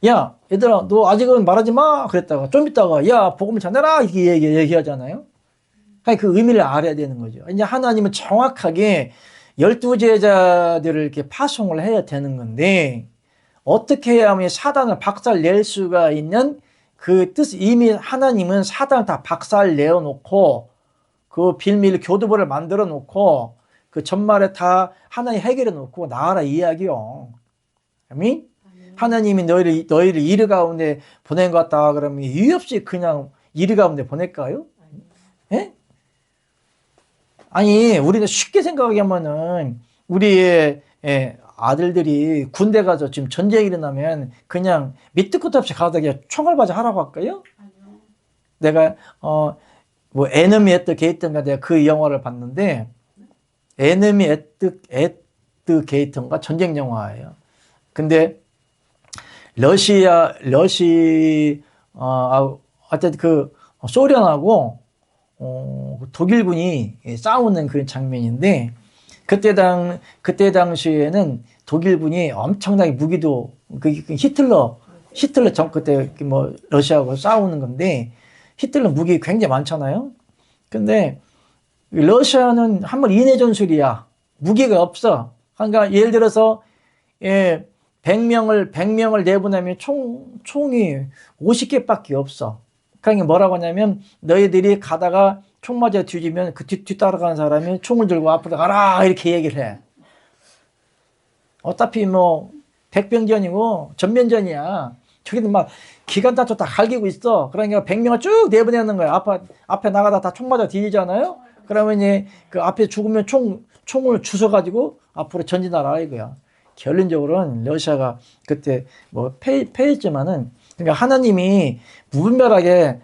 야 얘들아 너 아직은 말하지 마 그랬다가 좀 있다가 야 복음을 전해라 이렇게 얘기하잖아요. 그 의미를 알아야 되는 거죠. 이제 하나님은 정확하게 12제자들을 이렇게 파송을 해야 되는 건데 어떻게 해야 하면 사단을 박살 낼 수가 있는 그 뜻, 이미 하나님은 사단을 다 박살 내어 놓고 그 빌밀 교두보를 만들어 놓고 그 전말에 다 하나님 해결해 놓고 나와라 이야기요. 아멘? 하나님이 너희를 이르 가운데 보낸 것 같다 그러면 이유 없이 그냥 이르 가운데 보낼까요? 예? 아니 우리가 쉽게 생각하게 하면은 우리의 아들들이 군대 가서 지금 전쟁이 일어나면 그냥 밑도 끝도 없이 가다 그냥 총알바지 하라고 할까요? 아니요. 내가 뭐 에너미 앳 더 게이트인가 내가 그 영화를 봤는데 에너미 앳 더 게이트인가 전쟁 영화예요. 근데 하여튼 그 소련하고 독일군이 싸우는 그런 장면인데 그때 당시에는 독일군이 엄청나게 무기도 히틀러 그때 뭐 러시아하고 싸우는 건데 히틀러 무기 굉장히 많잖아요. 근데 러시아는 한번 인해 전술이야. 무기가 없어. 그러니까 예를 들어서 100명을 내보내면 총이 50개밖에 없어. 그러니까 뭐라고 하냐면 너희들이 가다가 총 맞아 뒤지면 그 뒤따라가는 사람이 총을 들고 앞으로 가라 이렇게 얘기를 해. 어차피 뭐 백병전이고 전면전이야. 저기는 막 기관단총 다 갈기고 있어. 그러니까 100명을 쭉 내보내는 거야. 앞에 나가다 다 총 맞아 뒤지잖아요. 그러면 이제 그 앞에 죽으면 총을 주워가지고 앞으로 전진하라 이거야. 결론적으로는 러시아가 그때 뭐 패했지만은 그러니까 하나님이 무분별하게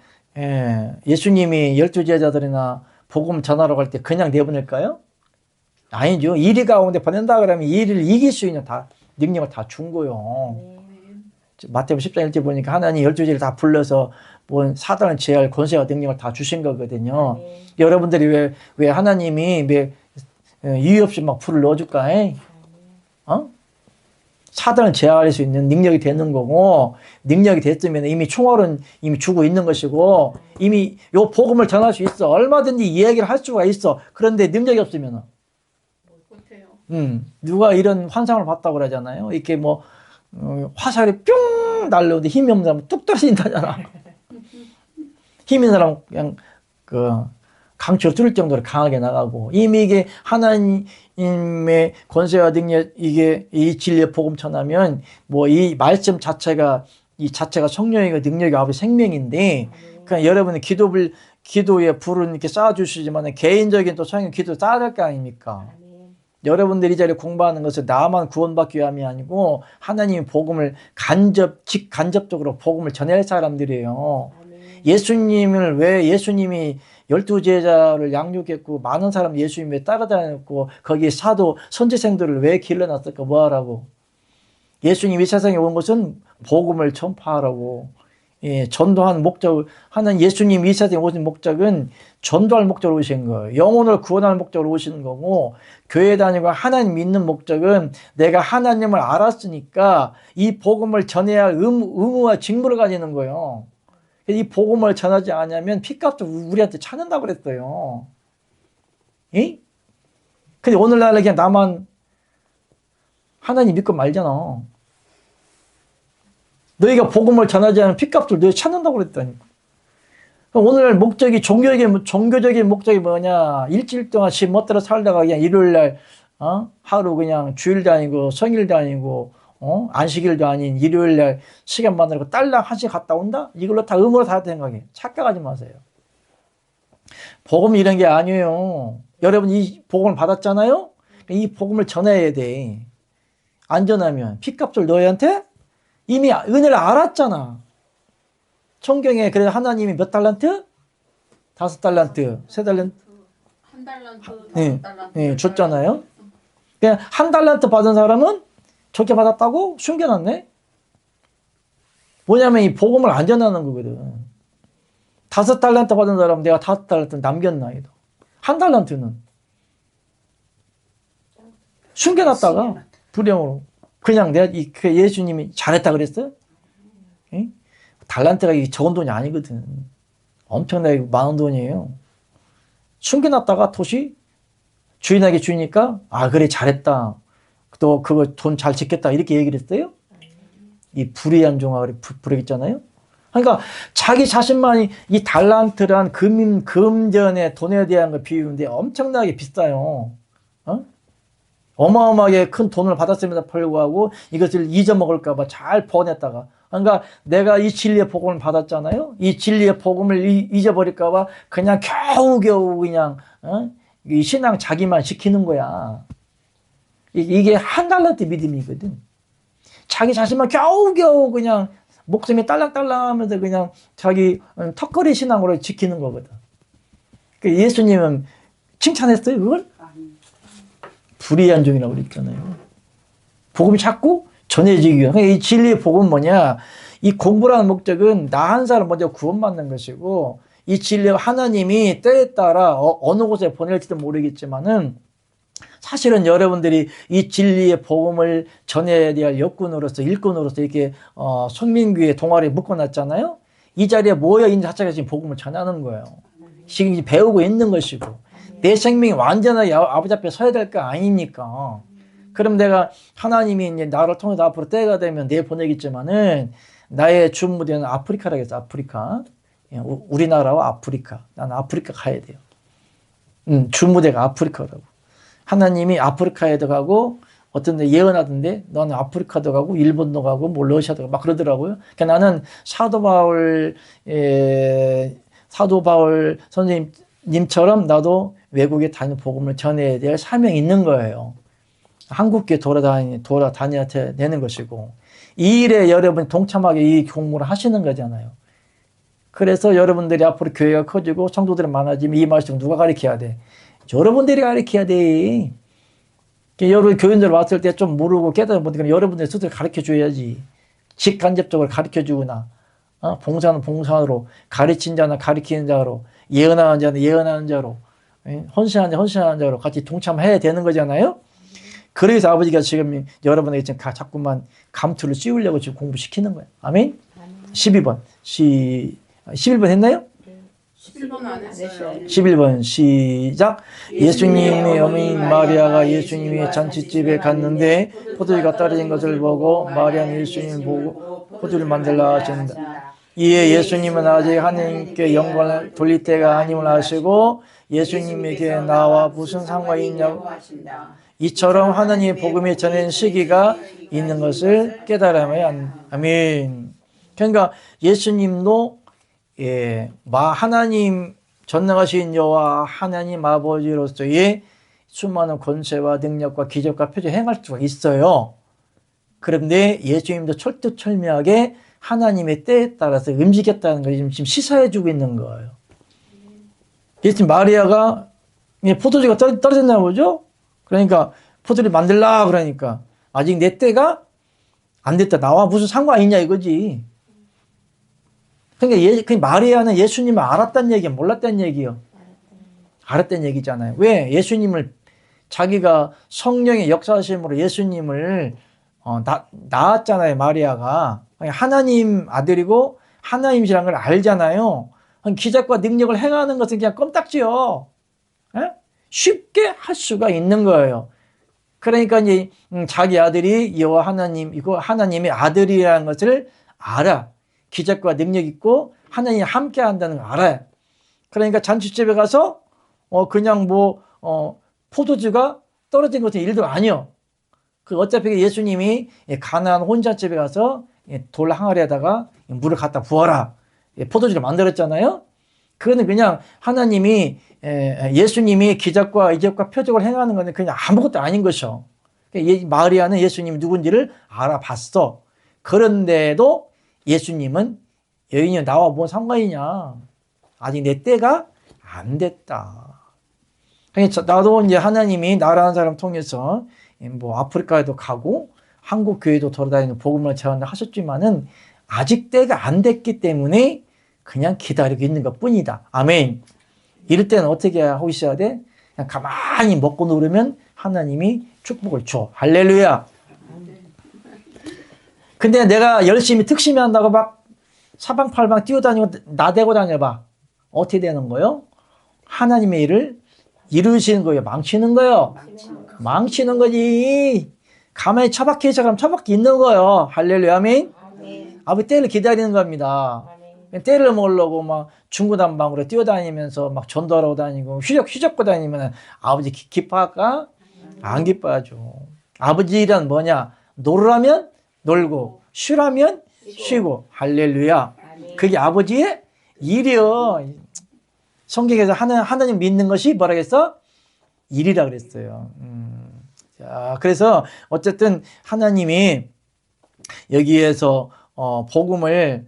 예수님이 12제자들이나 복음 전하러 갈 때 그냥 내보낼까요? 아니죠. 이리 가운데 보낸다 그러면 이리를 이길 수 있는 다 능력을 다 준 거요. 마태복음 10장 1절 보니까 하나님 12제자를 다 불러서 뭐 사단을 제할 권세와 능력을 다 주신 거거든요. 여러분들이 왜 하나님이 이유 없이 막 불을 넣어줄까? 사단을 제어할 수 있는 능력이 되는 거고 능력이 됐으면 이미 총알은 이미 주고 있는 것이고 이미 요 복음을 전할 수 있어. 얼마든지 이야기를 할 수가 있어. 그런데 능력이 없으면 누가 이런 환상을 봤다고 그러잖아요. 이렇게 뭐 화살이 뿅 날려오는데 힘이 없는 사람은 뚝 떨어진다잖아. 힘 있는 사람은 그냥 강추를 뚫을 정도로 강하게 나가고, 이미 이게 하나님의 권세와 능력, 이게 이 진리의 복음 전하면 뭐 이 말씀 자체가 이 자체가 성령의 능력이 아버지 생명인데, 그냥 여러분이 기도에 불은 이렇게 쌓아주시지만 개인적인 또 성령 기도 쌓아야 될 거 아닙니까? 여러분들이 이 자리에 공부하는 것은 나만 구원받기 위함이 아니고 하나님의 복음을 직간접적으로 복음을 전해야 할 사람들이에요. 예수님을 왜 예수님이 12제자를 양육했고 많은 사람 예수님 왜 따라다녔고 거기에 사도 선지생들을 왜 길러놨을까? 뭐하라고? 예수님이 이 세상에 온 것은 복음을 전파하라고, 전도하는 목적, 하는 예수님 이 세상에 오신 목적은 전도할 목적으로 오신 거예요. 영혼을 구원할 목적으로 오시는 거고, 교회 다니고 하나님 믿는 목적은 내가 하나님을 알았으니까 이 복음을 전해야 할 의무와 직무를 가지는 거예요. 이 복음을 전하지 않으면 피값을 우리한테 찾는다고 그랬어요. 근데 오늘날 그냥 나만 하나님 믿고 말잖아. 너희가 복음을 전하지 않으면 피값을 너희 찾는다고 그랬다니까. 오늘날 목적이 종교적인 목적이 뭐냐? 일주일 동안 집 멋대로 살다가 그냥 일요일날 하루 그냥 주일 다니고 성일 다니고 안식일도 아닌 일요일날 시간 만들고 딸랑 한 시간 갔다 온다? 이걸로 다 의무로 다 생각해. 착각하지 마세요. 복음 이런 게 아니에요. 여러분 이 복음을 받았잖아요? 이 복음을 전해야 돼. 안 전하면 피값을 너희한테 이미 은혜를 알았잖아. 성경에 그래서 하나님이 몇 달란트? 5달란트, 3달란트? 1달란트, 네, 5달란트. 네, 줬잖아요. 그냥 1달란트 받은 사람은 적게 받았다고 숨겨놨네. 뭐냐면 이 복음을 안 전하는 거거든. 5달란트 받은 사람은 내가 5달란트 남겼나이다. 1달란트는 숨겨놨다가 불량으로 그냥 내가 예수님이 잘했다 그랬어요? 응? 달란트가 적은 돈이 아니거든. 엄청나게 많은 돈이에요. 숨겨놨다가 도시 주인에게 주니까 그래 잘했다. 또 그거 돈 잘 지켰다 이렇게 얘기를 했어요. 이 불의한 종아 부르겠잖아요. 그러니까 자기 자신만이 이 달란트란 금전의 돈에 대한 걸 비유는데 엄청나게 비싸요. 어마어마하게 큰 돈을 받았음에도 불구하고 이것을 잊어먹을까봐 잘 보냈다가, 그러니까 내가 이 진리의 복음을 받았잖아요. 이 진리의 복음을 잊어버릴까봐 그냥 겨우겨우 그냥 이 신앙 자기만 시키는 거야. 이게 1달란트 믿음이거든. 자기 자신만 겨우겨우 그냥 목숨이 딸랑딸랑하면서 그냥 자기 턱걸이 신앙으로 지키는 거거든. 예수님은 칭찬했어요 그걸? 불의한 종이라고 그랬잖아요. 복음이 자꾸 전해지기 위한. 이 진리의 복음은 뭐냐? 이 공부라는 목적은 나 한 사람 먼저 구원받는 것이고, 이 진리 하나님이 때에 따라 어느 곳에 보낼지도 모르겠지만은 사실은 여러분들이 이 진리의 복음을 전해야 될 역군으로서 일꾼으로서 이렇게 성민교회 동아리에 묶어놨잖아요. 이 자리에 모여 있는 자체가 지금 복음을 전하는 거예요. 지금 배우고 있는 것이고, 내 생명이 완전하게 아버지 앞에 서야 될 거 아닙니까? 그럼 내가 하나님이 이제 나를 통해서 앞으로 때가 되면 내보내겠지만은 나의 주무대는 아프리카라고 했어. 아프리카. 우리나라와 아프리카. 나는 아프리카 가야 돼요. 주무대가 아프리카라고. 하나님이 아프리카에도 가고 어떤 데 예언하던데 너는 아프리카도 가고 일본도 가고 뭐 러시아도 가고 막 그러더라고요. 그러니까 나는 사도 바울 선생님처럼 나도 외국에 다니는 복음을 전해야 될 사명이 있는 거예요. 한국교회 돌아다녀야 되는 것이고, 이 일에 여러분이 동참하게 이 공부를 하시는 거잖아요. 그래서 여러분들이 앞으로 교회가 커지고 성도들이 많아지면 이 말씀 누가 가르쳐야 돼? 여러분들이 가르쳐야 돼. 여러분 교인들 왔을 때 좀 모르고 깨달아 보니까 여러분들이 스스로 가르쳐 줘야지. 직간접적으로 가르쳐 주거나, 봉사는 봉사로, 가르친 자는 가르치는 자로, 예언하는 자는 예언하는 자로, 헌신하는 자는 헌신하는 자로 같이 동참해야 되는 거잖아요. 그래서 아버지가 지금 여러분에게 지금 자꾸만 감투를 씌우려고 지금 공부시키는 거예요. 아멘? 12번. 11번 했나요? 11번 안 했어요. 11번 시작. 예수님의 어머니 마리아가 예수님의 잔치집에 갔는데 포도주가 떨어진 것을 보고 마리아는 예수님을 보고 포도주를 만들라 하신다. 이에 예수님은 아직 하나님께 영광을 돌릴 때가 아님을 아시고 예수님에게 나와 무슨 상관이 있냐고 이처럼 하나님의 복음이 전하는 시기가 있는 것을 깨달아야 한다. 아멘. 그러니까 예수님도 하나님 전능하신 여호와 하나님 아버지로서의 수많은 권세와 능력과 기적과 표적 행할 수가 있어요. 그런데 예수님도 철두철미하게 하나님의 때에 따라서 움직였다는 걸 지금 시사해주고 있는 거예요. 예수님 마리아가 포도주가 떨어졌나 보죠? 그러니까 포도를 만들라 그러니까 아직 내 때가 안 됐다. 나와 무슨 상관 있냐 이거지. 그러니까 마리아는 예수님을 알았다는 얘기야, 몰랐다는 얘기요. 알았다는 얘기잖아요. 왜? 예수님을 자기가 성령의 역사하심으로 예수님을 낳았잖아요, 마리아가. 하나님 아들이고 하나님이라는 걸 알잖아요. 기적과 능력을 행하는 것은 그냥 껌딱지요. 에? 쉽게 할 수가 있는 거예요. 그러니까 이제 자기 아들이 여호와 하나님이고 하나님의 아들이라는 것을 알아. 기적과 능력 있고 하나님이 함께 한다는 걸 알아요. 그러니까 잔치집에 가서 그냥 포도주가 떨어진 것은 일도 아니요. 어차피 예수님이 가나안 혼잣집에 가서 돌 항아리에다가 물을 갖다 부어라. 포도주를 만들었잖아요. 그거는 그냥 하나님이 예수님이 기적과 이적과 표적을 행하는 것은 그냥 아무것도 아닌 것이죠. 마리아는 예수님이 누군지를 알아봤어. 그런데도 예수님은 여인이 나와 뭔 상관이냐. 아직 내 때가 안 됐다. 나도 이제 하나님이 나라는 사람 통해서 아프리카에도 가고 한국 교회도 돌아다니는 복음을 전하셨 하셨지만은 아직 때가 안 됐기 때문에 그냥 기다리고 있는 것 뿐이다. 아멘. 이럴 때는 어떻게 하고 있어야 돼? 그냥 가만히 먹고 누르면 하나님이 축복을 줘. 할렐루야. 근데 내가 열심히 특심히 한다고 막 사방팔방 뛰어다니고 나대고 다녀봐. 어떻게 되는 거예요? 하나님의 일을 이루시는 거예요? 망치는 거예요? 망치는 거지. 가만히 처박혀 있어 그럼 처박혀 있는 거예요. 할렐루야. 아멘. 아버지 때를 기다리는 겁니다. 때를 먹으려고 막 중구난방으로 뛰어다니면서 막 전도하러 다니고 휘젓고 다니면 아버지 기뻐할까? 안 기뻐하죠. 아버지 일은 뭐냐? 놀으라면 놀고 쉬라면 쉬고. 할렐루야. 그게 아버지의 일이요. 성경에서 하나님 믿는 것이 뭐라겠어? 일이라 그랬어요. 자, 그래서 어쨌든 하나님이 여기에서 복음을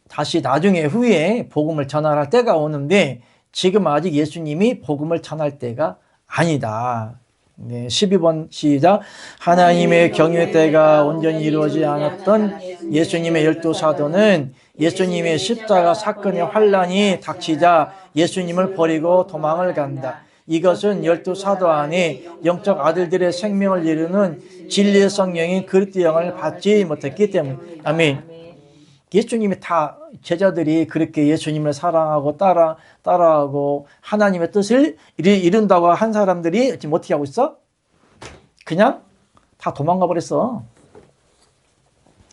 다시 나중에 후에 복음을 전할 때가 오는데 지금 아직 예수님이 복음을 전할 때가 아니다. 네, 12번 시작. 하나님의 경유의 때가 온전히 이루어지지 않았던 예수님의 12사도는 예수님의 십자가 사건의 환란이 닥치자 예수님을 버리고 도망을 간다. 이것은 12사도 안에 영적 아들들의 생명을 이루는 진리의 성령인 그리스도 영을 받지 못했기 때문에. 아멘. 예수님이 다 제자들이 그렇게 예수님을 사랑하고 따라하고 하나님의 뜻을 이룬다고 한 사람들이 지금 어떻게 하고 있어? 그냥 다 도망가 버렸어.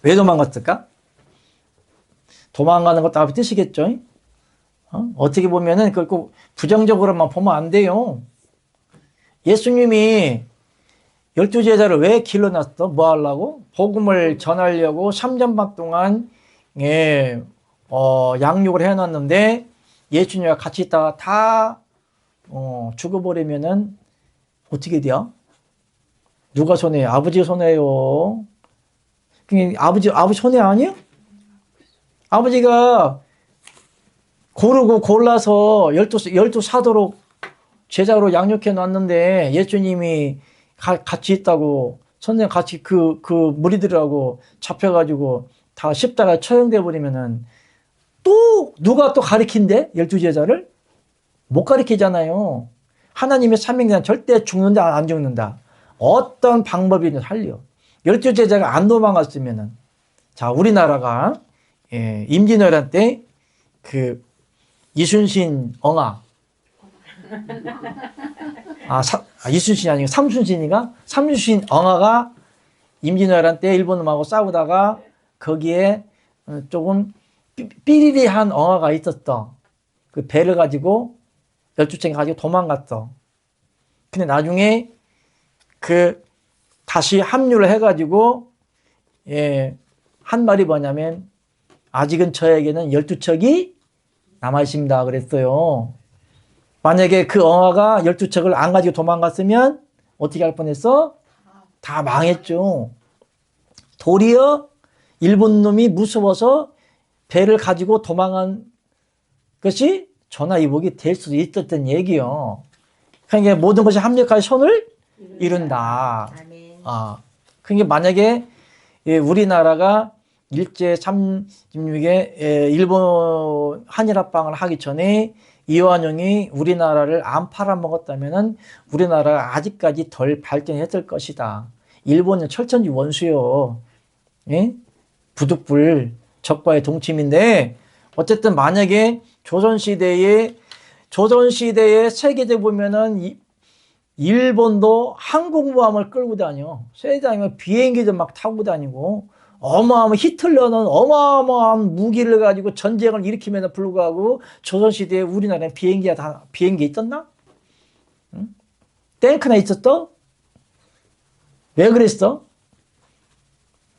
왜 도망갔을까? 도망가는 것도 아버지 뜻이겠죠. 어떻게 보면은 그걸 꼭 부정적으로만 보면 안 돼요. 예수님이 12제자를 왜 길러놨어? 뭐 하려고? 복음을 전하려고 3년 반 동안 양육을 해놨는데 예수님과 같이 있다가 다 죽어버리면은 어떻게 돼요? 누가 손해요? 아버지 손해요. 아버지 손해 아니에요? 아버지가 고르고 골라서 12사도로 제자로 양육해 놨는데 예수님이 같이 있다고 선생님 같이 그 무리들하고 잡혀가지고 다 십자가에 처형돼 버리면은 또 누가 또 가리킨대? 12제자를? 못 가리키잖아요. 하나님의 삼위는 절대 죽는다 안 죽는다. 어떤 방법이든 살려. 12제자가 안 도망갔으면은 자 우리나라가 임진왜란 때 이순신 엉아. 이순신이 아니고 삼순신인가? 삼순신 엉아가 임진왜란 때 일본 놈하고 싸우다가 거기에 조금 삐리리한 엉아가 있었어. 그 배를 가지고 12척이 가지고 도망갔어. 근데 나중에 다시 합류를 해가지고 한 말이 뭐냐면 아직은 저에게는 12척이 남아있습니다 그랬어요. 만약에 그 엉아가 12척을 안 가지고 도망갔으면 어떻게 할 뻔했어? 다 망했죠. 도리어 일본 놈이 무서워서 배를 가지고 도망한 것이 전화위복이 될 수도 있었던 얘기요. 그러니까 모든 것이 합력할 손을 이룬다. 그러니까 만약에 우리나라가 일제 36에 일본 한일합방을 하기 전에 이완용이 우리나라를 안 팔아먹었다면은 우리나라가 아직까지 덜 발전했을 것이다. 일본은 철천지 원수요. 예? 부득불 적과의 동침인데 어쨌든 만약에 조선시대에 세계적 보면은 일본도 항공모함을 끌고 다녀. 세상에 비행기도 막 타고 다니고 어마어마한 히틀러는 어마어마한 무기를 가지고 전쟁을 일으킴에도 불구하고 조선시대에 우리나라에 비행기 있었나? 응? 탱크나 있었어? 왜 그랬어?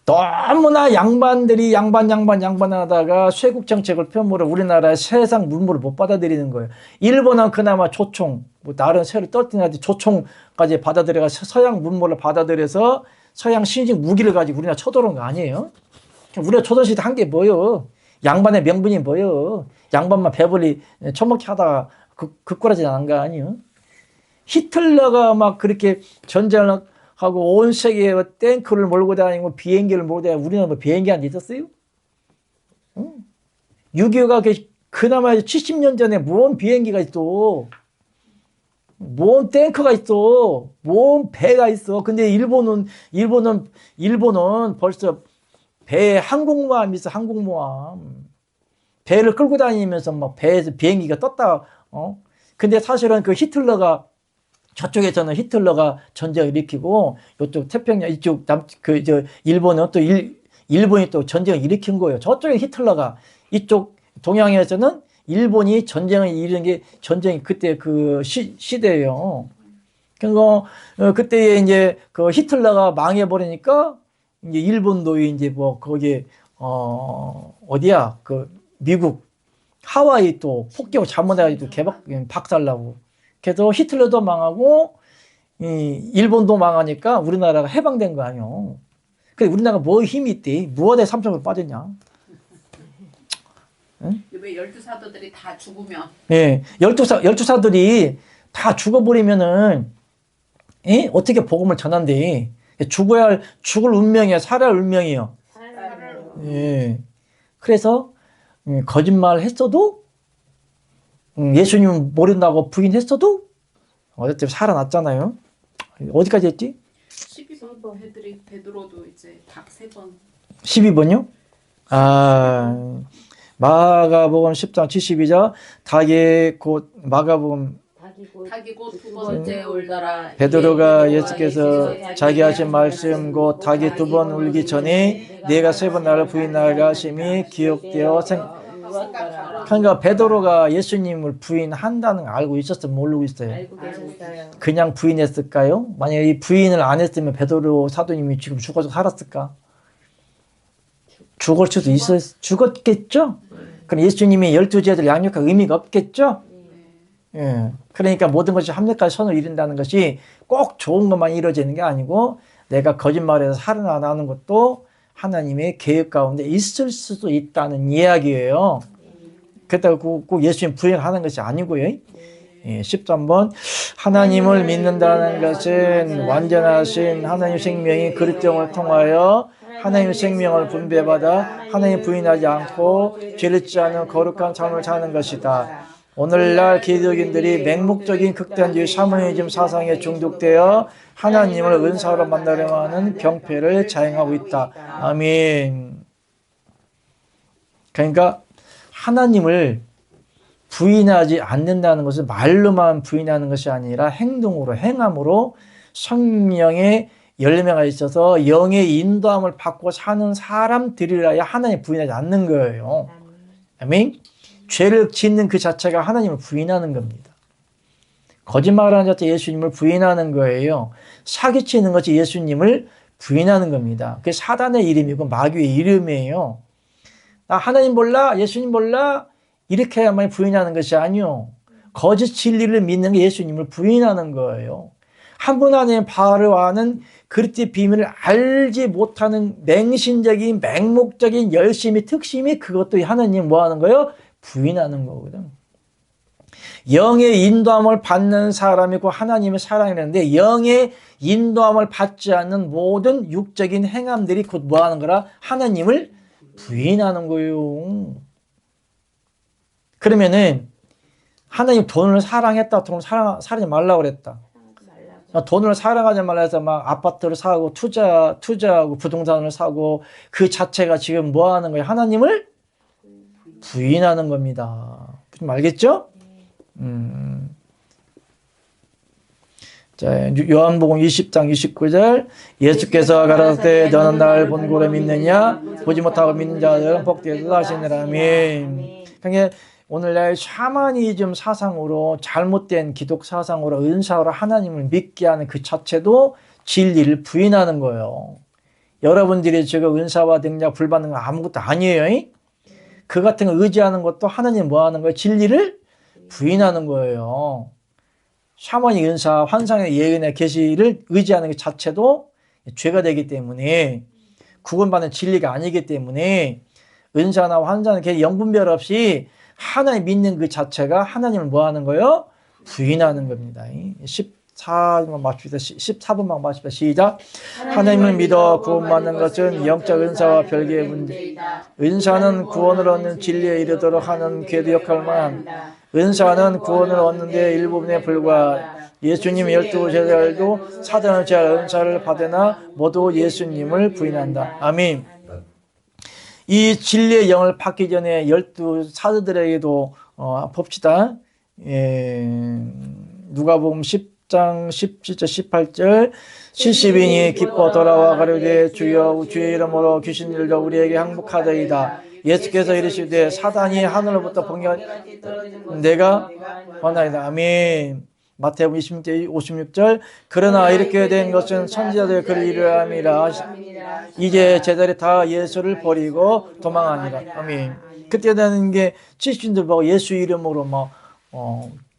너무나 양반들이 양반하다가 쇄국 정책을 펴물어 우리나라의 세상 문물을 못 받아들이는 거예요. 일본은 그나마 조총, 나름 새로 떨어뜨려야지 조총까지 받아들여서 서양 문물을 받아들여서 서양 신식 무기를 가지고 우리나라 쳐들어온 거 아니에요? 우리가 조선시대 한 게 뭐예요? 양반의 명분이 뭐예요? 양반만 배불리 처먹게 하다가 극골하지 않은 거 아니에요? 히틀러가 막 그렇게 전쟁을 하고 온 세계에 탱크를 몰고 다니고 비행기를 몰고 다니고 우리나라 뭐 비행기 안 있었어요? 6.25가 그나마 70년 전에 뭔 비행기가 있어? 뭔 탱크가 있어? 뭔 배가 있어? 근데 일본은 벌써 배에 항공모함이 있어, 항공모함. 배를 끌고 다니면서 막 배에서 비행기가 떴다, 근데 사실은 그 저쪽에서는 히틀러가 전쟁을 일으키고, 이쪽 태평양, 일본은 또 일본이 또 전쟁을 일으킨 거예요. 저쪽에 히틀러가, 이쪽 동양에서는 일본이 전쟁을 일으킨 게 전쟁이 그때 그 시대예요. 그래서 그때에 이제 그 히틀러가 망해버리니까 이제 일본도 이제 뭐 거기에 어디야 그 미국 하와이 또 폭격 잘못해가지고 박살나고 그래서 히틀러도 망하고 일본도 망하니까 우리나라가 해방된 거 아니에요. 그래 우리나라가 뭐 힘이 있대? 무엇에 삼성으로 빠졌냐? 응? 왜 12사도들이 다 죽으면? 예, 12사들이 다 죽어버리면은, 어떻게 복음을 전한대? 죽을 운명이야, 살아야 운명이요. 예. 그래서, 거짓말 했어도, 예수님 모른다고 부인했어도, 어쨌든 살아났잖아요. 어디까지 했지? 12번 베드로도 이제 닭 3번. 12번요? 마가복음 10장 72절 닭이 곧 마가복음 닭이 곧 두 번째 울더라. 베드로가 예수께서 자기 하신 말씀 곧 닭이 2번 울기 전에 네가 3번 나를 부인하리라 하심이 기억되어 그러니까 베드로가 예수님을 부인한다는 걸 알고 있었어요? 모르고 있어요? 알고 계셨어요. 그냥 부인했을까요? 만약에 이 부인을 안 했으면 베드로 사도님이 지금 죽어서 살았을까? 죽을 수도 죽었겠죠? 그럼 예수님이 12제자들 양육할 의미가 없겠죠? 예. 그러니까 모든 것이 합력할 선을 이룬다는 것이 꼭 좋은 것만 이루어지는 게 아니고 내가 거짓말에서 살아나는 것도 하나님의 계획 가운데 있을 수도 있다는 이야기예요. 그렇다고 꼭 예수님 부인하는 것이 아니고요. 예, 13번 하나님을 믿는다는 것은 완전하신 하나님 생명이 그리스도를 통하여 하나님의 생명을 분배받아 하나님 부인하지 않고 죄를 짓지 않은 거룩한 삶을 사는 것이다. 오늘날 기독인들이 맹목적인 극단주의 샤머니즘 사상에 중독되어 하나님을 은사로 만나려 하는 병폐를 자행하고 있다. 아멘. 그러니까 하나님을 부인하지 않는다는 것은 말로만 부인하는 것이 아니라 행동으로, 행함으로 성령의 열매가 있어서 영의 인도함을 받고 사는 사람들이라야 하나님 부인하지 않는 거예요. 아멘. 죄를 짓는 그 자체가 하나님을 부인하는 겁니다. 거짓말하는 자체 예수님을 부인하는 거예요. 사기치는 것이 예수님을 부인하는 겁니다. 그게 사단의 이름이고 마귀의 이름이에요. 나 하나님 몰라, 예수님 몰라, 이렇게 해야만 부인하는 것이 아니요. 거짓 진리를 믿는 게 예수님을 부인하는 거예요. 한 분 안에 바로 아는 그리스도의 비밀을 알지 못하는 맹신적인 맹목적인 열심이 특심이 그것도 하나님 뭐 하는 거예요? 부인하는 거거든. 영의 인도함을 받는 사람이고 하나님의 사랑이라는데 영의 인도함을 받지 않는 모든 육적인 행함들이 곧 뭐 하는 거라? 하나님을 부인하는 거예요. 그러면은 하나님 돈을 사랑했다. 돈을 사랑하지 말라고 그랬다. 돈을 사랑하지 말라 해서 막 아파트를 사고 투자하고 부동산을 사고 그 자체가 지금 뭐 하는 거예요? 하나님을 부인하는 겁니다. 좀 알겠죠? 자, 요한복음 20장 29절 예수께서 가라사대 너는 날 본고로 믿느냐 보지 못하고 믿는 자들은 복되다 하시니라. 아멘. 그러니까 오늘날 샤머니즘 사상으로 잘못된 기독 사상으로 은사로 하나님을 믿게 하는 그 자체도 진리를 부인하는 거예요. 여러분들이 지금 은사와 능력 불받는 건 아무것도 아니에요. 그 같은 거 의지하는 것도 하나님 뭐 하는 거예요? 진리를 부인하는 거예요. 샤머니 은사, 환상의 예언의 계시를 의지하는 것 자체도 죄가 되기 때문에 구원받는 진리가 아니기 때문에 은사나 환상의 계시 영분별 없이 하나님 믿는 그 자체가 하나님을 뭐 하는 거예요? 부인하는 겁니다. 14번만 맞춥시다. 14번만 맞춥시다. 시작. 하나님을 믿어 구원받는 것은 영적 은사와 별개의 문제이다. 은사는 구원을 얻는 진리에 이르도록 하는 궤도 역할만 합니다. 은사는 구원을 얻는 데 일부분에 불과하다. 예수님 12제자들도 사단을 제할 은사를 받으나 모두 예수님을 부인한다. 아멘. 이 진리의 영을 받기 전에 12사도들에게도 봅시다. 누가복음 10장 17절 18절 70인이 기뻐 돌아와 가로되 주여 주의 이름으로 귀신들도 우리에게 항복하더이다. 예수께서 이르시되 사단이 하늘로부터 번개 내가 원하이다. 아멘. 마태복음 26절 56절 그러나 이렇게 된 것은 선지자들의 글을 이루려 함이라. 이제 제자들이 다 예수를 버리고 도망하니라. 아멘. 그때 되는 게 귀신들 보고 예수 이름으로 뭐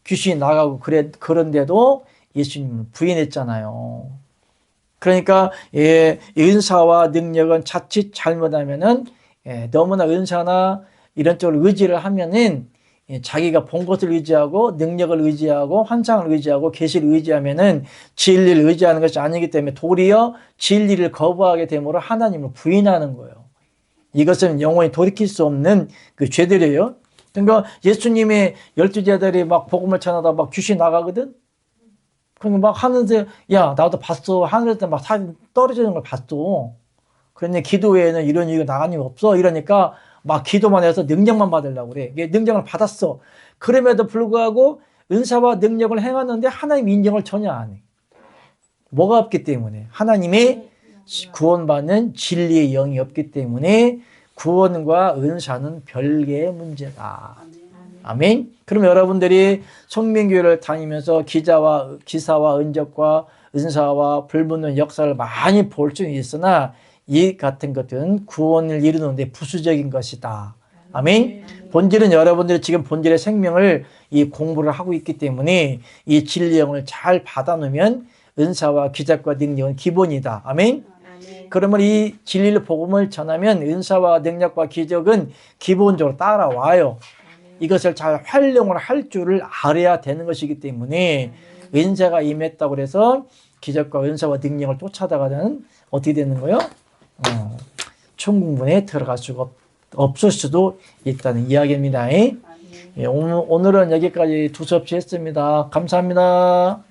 귀신이 나가고 그런데도 예수님을 부인했잖아요. 그러니까 은사와 능력은 자칫 잘못하면은 너무나 은사나 이런 쪽을 의지를 하면은 자기가 본 것을 의지하고 능력을 의지하고 환상을 의지하고 계시를 의지하면은 진리를 의지하는 것이 아니기 때문에 도리어 진리를 거부하게 되므로 하나님을 부인하는 거예요. 이것은 영원히 돌이킬 수 없는 그 죄들이에요. 그러니까 예수님의 12제자들이 막 복음을 전하다 막 귀신 나가거든. 그러니까 막 하는데 야 나도 봤어. 하늘에서 막 사진 떨어지는 걸 봤어. 그런데 기도회에는 이런 이유가 나간 이유가 없어. 이러니까 막 기도만 해서 능력만 받으려고 그래. 능력을 받았어. 그럼에도 불구하고 은사와 능력을 행하는데 하나님 인정을 전혀 안 해. 뭐가 없기 때문에? 하나님의 구원받는 진리의 영이 없기 때문에 구원과 은사는 별개의 문제다. 아멘. 그럼 여러분들이 성민교회를 다니면서 기사와 은적과 은사와 불붙는 역사를 많이 볼 수 있으나 이 같은 것들은 구원을 이루는데 부수적인 것이다. 아멘. 본질은 여러분들이 지금 본질의 생명을 이 공부를 하고 있기 때문에 이 진리 영을 잘 받아놓으면 은사와 기적과 능력은 기본이다. 아멘. 그러면 이 진리를 복음을 전하면 은사와 능력과 기적은 기본적으로 따라와요. 이것을 잘 활용을 할 줄을 알아야 되는 것이기 때문에 은사가 임했다고 해서 기적과 은사와 능력을 쫓아다가는 어떻게 되는 거예요? 천국문에 들어갈 수가 없을 수도 있다는 이야기입니다. 오늘은 여기까지 두서없이 했습니다. 감사합니다.